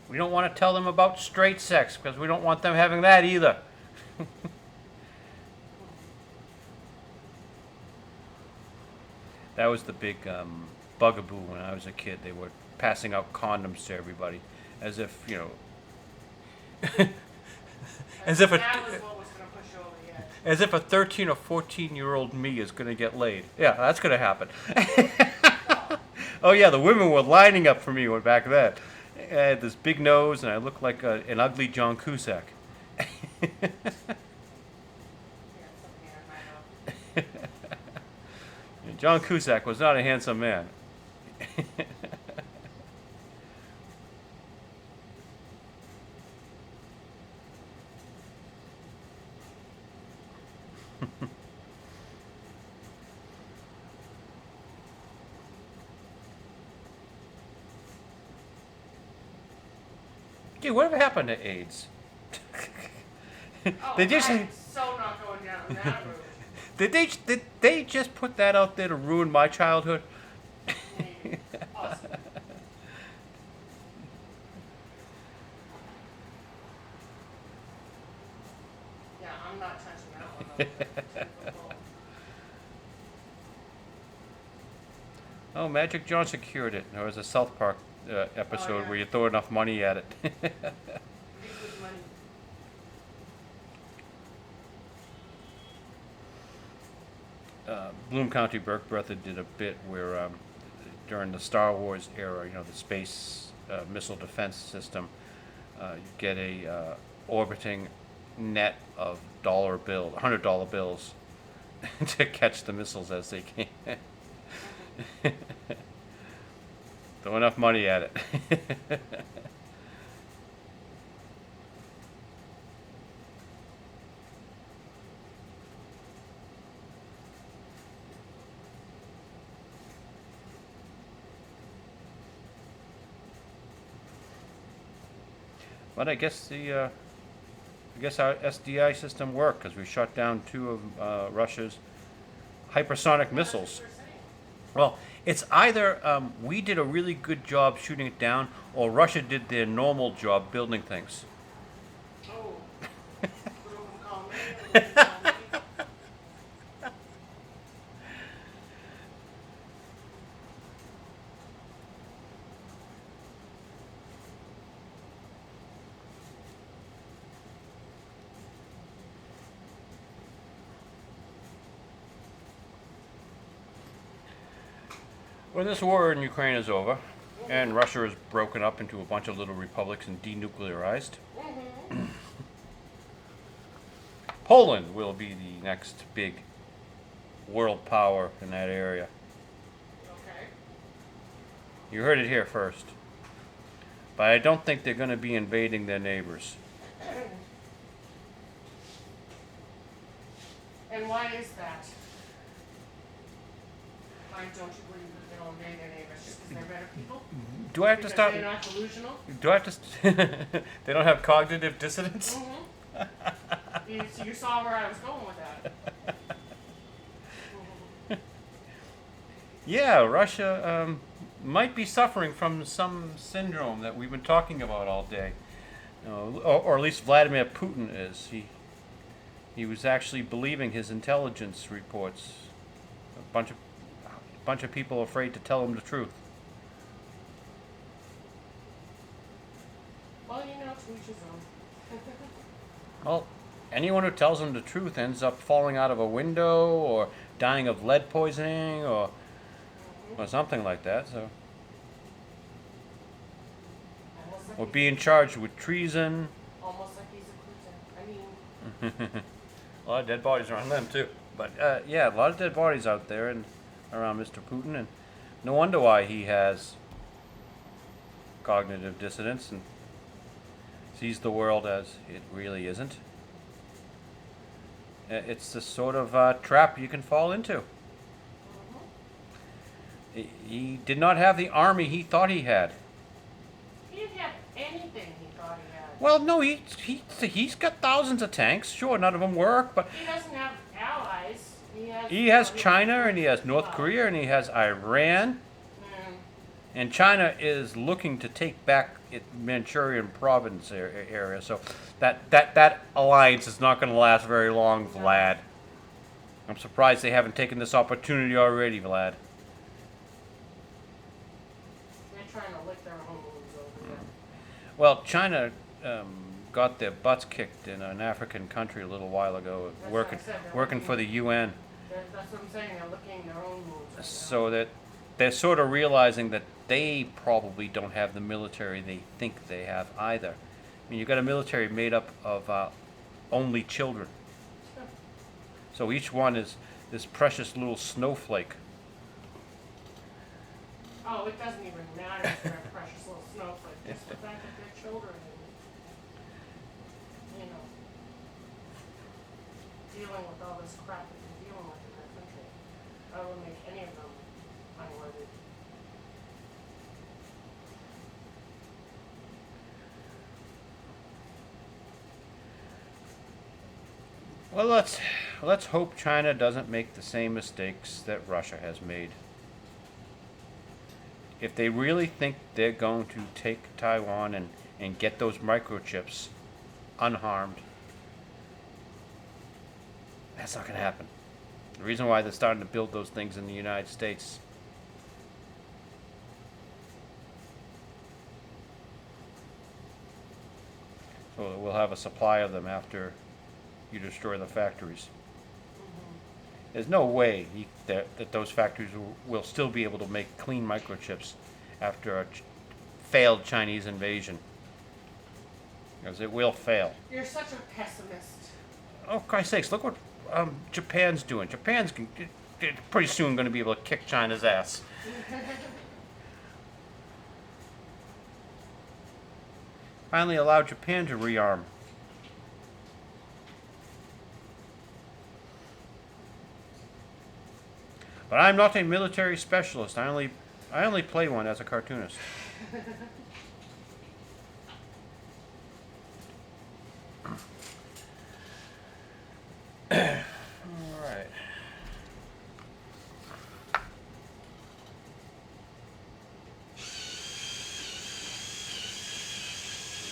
We don't want to tell them about straight sex because we don't want them having that either. That was the big bugaboo when I was a kid. They were passing out condoms to everybody, as if, as if That was what was going to push over the edge. as if a 13 or 14-year-old me is going to get laid. Yeah, that's going to happen. Oh yeah, the women were lining up for me back then. I had this big nose and I looked like an ugly John Cusack. Yeah, something I know. John Cusack was not a handsome man. Gee, whatever happened to AIDS? Oh, They just I'm so not going down that route. did they just put that out there to ruin my childhood? Maybe. Possibly. Yeah, I'm not touching that one. On the 10-foot pole. Oh, Magic Johnson cured it. There was a South Park episode yeah. where you throw enough money at it. Big with money. Bloom County Burke Bertha did a bit where during the Star Wars era, you know, the space missile defense system, you get a orbiting net of $100 bills to catch the missiles as they came. Throw enough money at it. But I guess I guess our SDI system worked because we shot down 2 of Russia's hypersonic missiles. That's what you're saying. Well, it's either we did a really good job shooting it down, or Russia did their normal job building things. Oh. Call me. Call me. When this war in Ukraine is over, and Russia is broken up into a bunch of little republics and denuclearized, Poland will be the next big world power in that area. Okay. You heard it here first. But I don't think they're going to be invading their neighbors. And why is that? Why don't you believe that they don't invade their neighbors just because they're better people? Do I have to Because stop? they're not delusional? Do I have to? They don't have cognitive dissonance? You saw where I was going with that. Yeah, Russia might be suffering from some syndrome that we've been talking about all day. Or at least Vladimir Putin is. He was actually believing his intelligence reports. A bunch of people afraid to tell him the truth. Well, to each his own. Well, anyone who tells him the truth ends up falling out of a window or dying of lead poisoning or something like that. So, or being charged with treason. Almost like he's a Putin. I mean, A lot of dead bodies around them too. But yeah, a lot of dead bodies out there and around Mr. Putin, and no wonder why he has cognitive dissonance and sees the world as it really isn't. It's the sort of trap you can fall into. He did not have the army he thought he had. he didn't have anything he thought he had. Well, no, he's got thousands of tanks. Sure, none of them work, but He doesn't have allies. he has China and he has North Korea and he has Iran. Mm. And China is looking to take back its Manchurian province area, so that alliance is not going to last very long, Vlad. I'm surprised they haven't taken this opportunity already, Vlad. They're trying to lick their own wounds over there. Well, China got their butts kicked in an African country a little while ago, That's what I said, working for the UN. That's what I'm saying. They're licking their own wounds. Right So that they're sort of realizing that they probably don't have the military they think they have either. I mean, you've got a military made up of only children. now. So each one is this precious little snowflake. Oh, it doesn't even matter if they're a precious little snowflake. Just the fact that they're children. And, dealing with all this crap that they're dealing with in their country. I don't make any of them unworthy. Well, let's hope China doesn't make the same mistakes that Russia has made. If they really think they're going to take Taiwan and get those microchips unharmed, that's not going to happen. The reason why they're starting to build those things in the United States. So we'll have a supply of them after you destroy the factories. There's no way that those factories will still be able to make clean microchips after a failed Chinese invasion. Because it will fail. You're such a pessimist. Oh, Christ's sakes, look what Japan's doing. Japan's pretty soon going to be able to kick China's ass. Finally allow Japan to rearm. But I'm not a military specialist. I only play one as a cartoonist. All right. I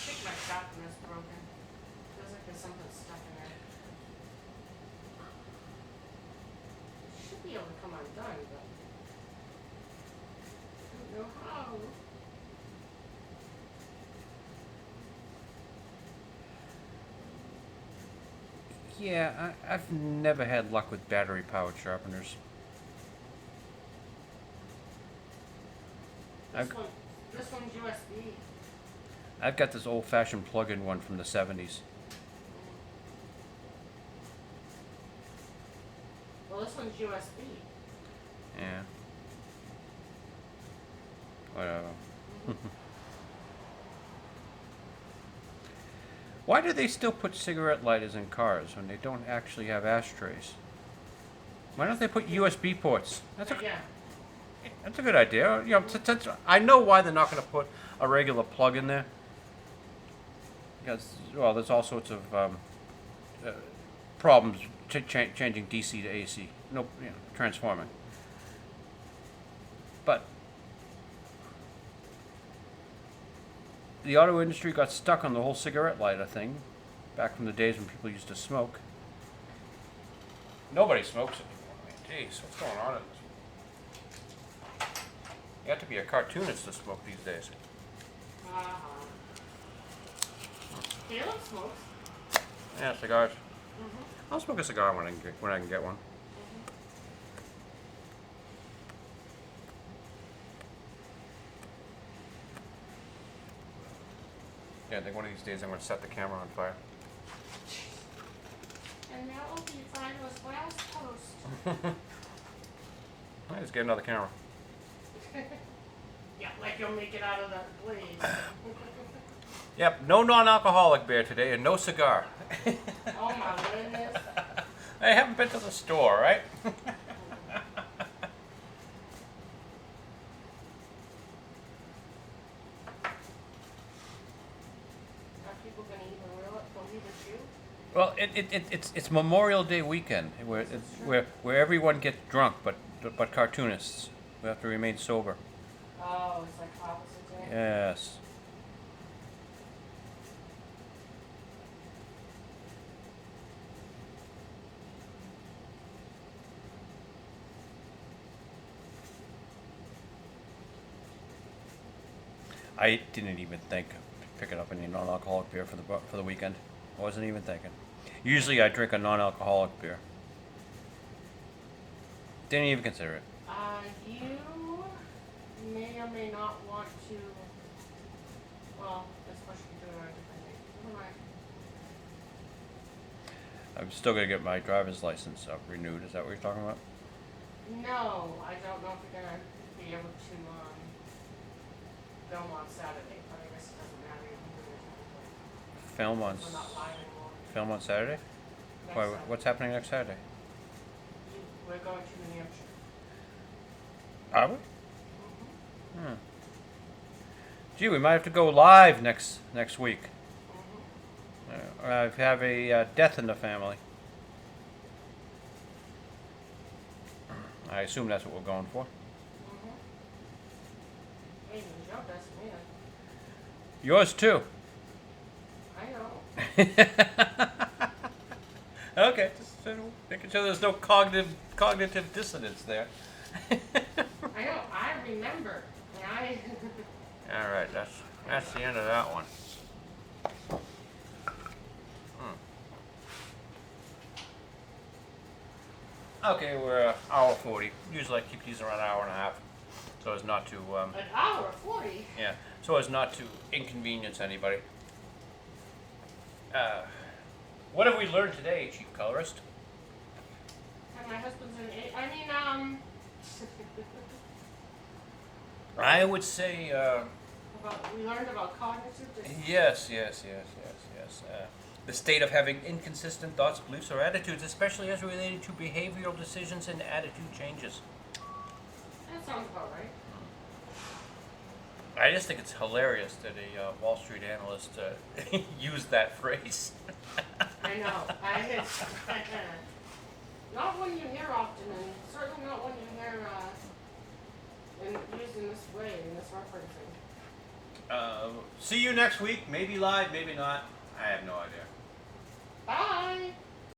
think my sharpener's broken. Feels like there's something stuck in there. It should be able to come undone, but I don't know how. Yeah, I've never had luck with battery-powered sharpeners. This one's USB. I've got this old-fashioned plug-in one from the 70s. Well, this one's USB. Yeah. Whatever. Why do they still put cigarette lighters in cars when they don't actually have ashtrays? Why don't they put USB ports? That's a good idea. You know, I know why they're not going to put a regular plug in there. Because, well, there's all sorts of problems changing DC to AC. No, transforming. But the auto industry got stuck on the whole cigarette lighter thing back from the days when people used to smoke. Nobody smokes anymore. I mean, jeez, what's going on in this? You have to be a cartoonist to smoke these days. Caleb smokes. Yeah, cigars. I'll smoke a cigar when I can get one. Yeah, I think one of these days I'm going to set the camera on fire. And that will be Fabulous Glass Post. Let's get another camera. Yeah, like you'll make it out of the blaze. Yep, no non-alcoholic beer today and no cigar. Oh my goodness. I haven't been to the store, right? Are people going to even believe it's you? Well, it's Memorial Day weekend where everyone gets drunk, but cartoonists. We have to remain sober. Oh, it's like opposite day? Yes. I didn't even think of picking up any non-alcoholic beer for the weekend. I wasn't even thinking. Usually I drink a non-alcoholic beer. Didn't even consider it. You may or may not want to. Well, that's what you can do on a different day. Never mind. I'm still gonna get my driver's license renewed. Is that what you're talking about? No, I don't know if you're gonna be able to film on Saturday, but I guess it doesn't matter. You can do it. Film on We're not live anymore. film on Saturday? Why, Saturday. what's happening next Saturday? We're going to New Hampshire. Are we? Gee, we might have to go live next week. I have a death in the family. I assume that's what we're going for. Hey, your best man. Yours too. I know. Okay, just making sure there's no cognitive dissonance there. I know. I remember. And All right, that's the end of that one. Okay, we're hour 40. Usually I keep these around an hour and a half, so as not to an hour 40. yeah, so as not to inconvenience anybody. What have we learned today, Chief Colorist? And my husband's an I would say we learned about cognitive dissonance. yes. The state of having inconsistent thoughts, beliefs, or attitudes, especially as related to behavioral decisions and attitude changes. That sounds about right. I just think it's hilarious that a Wall Street analyst used that phrase. I know. Not one you hear often, and certainly not one you hear used in this way, in this referencing. See you next week. Maybe live, maybe not. I have no idea. Bye!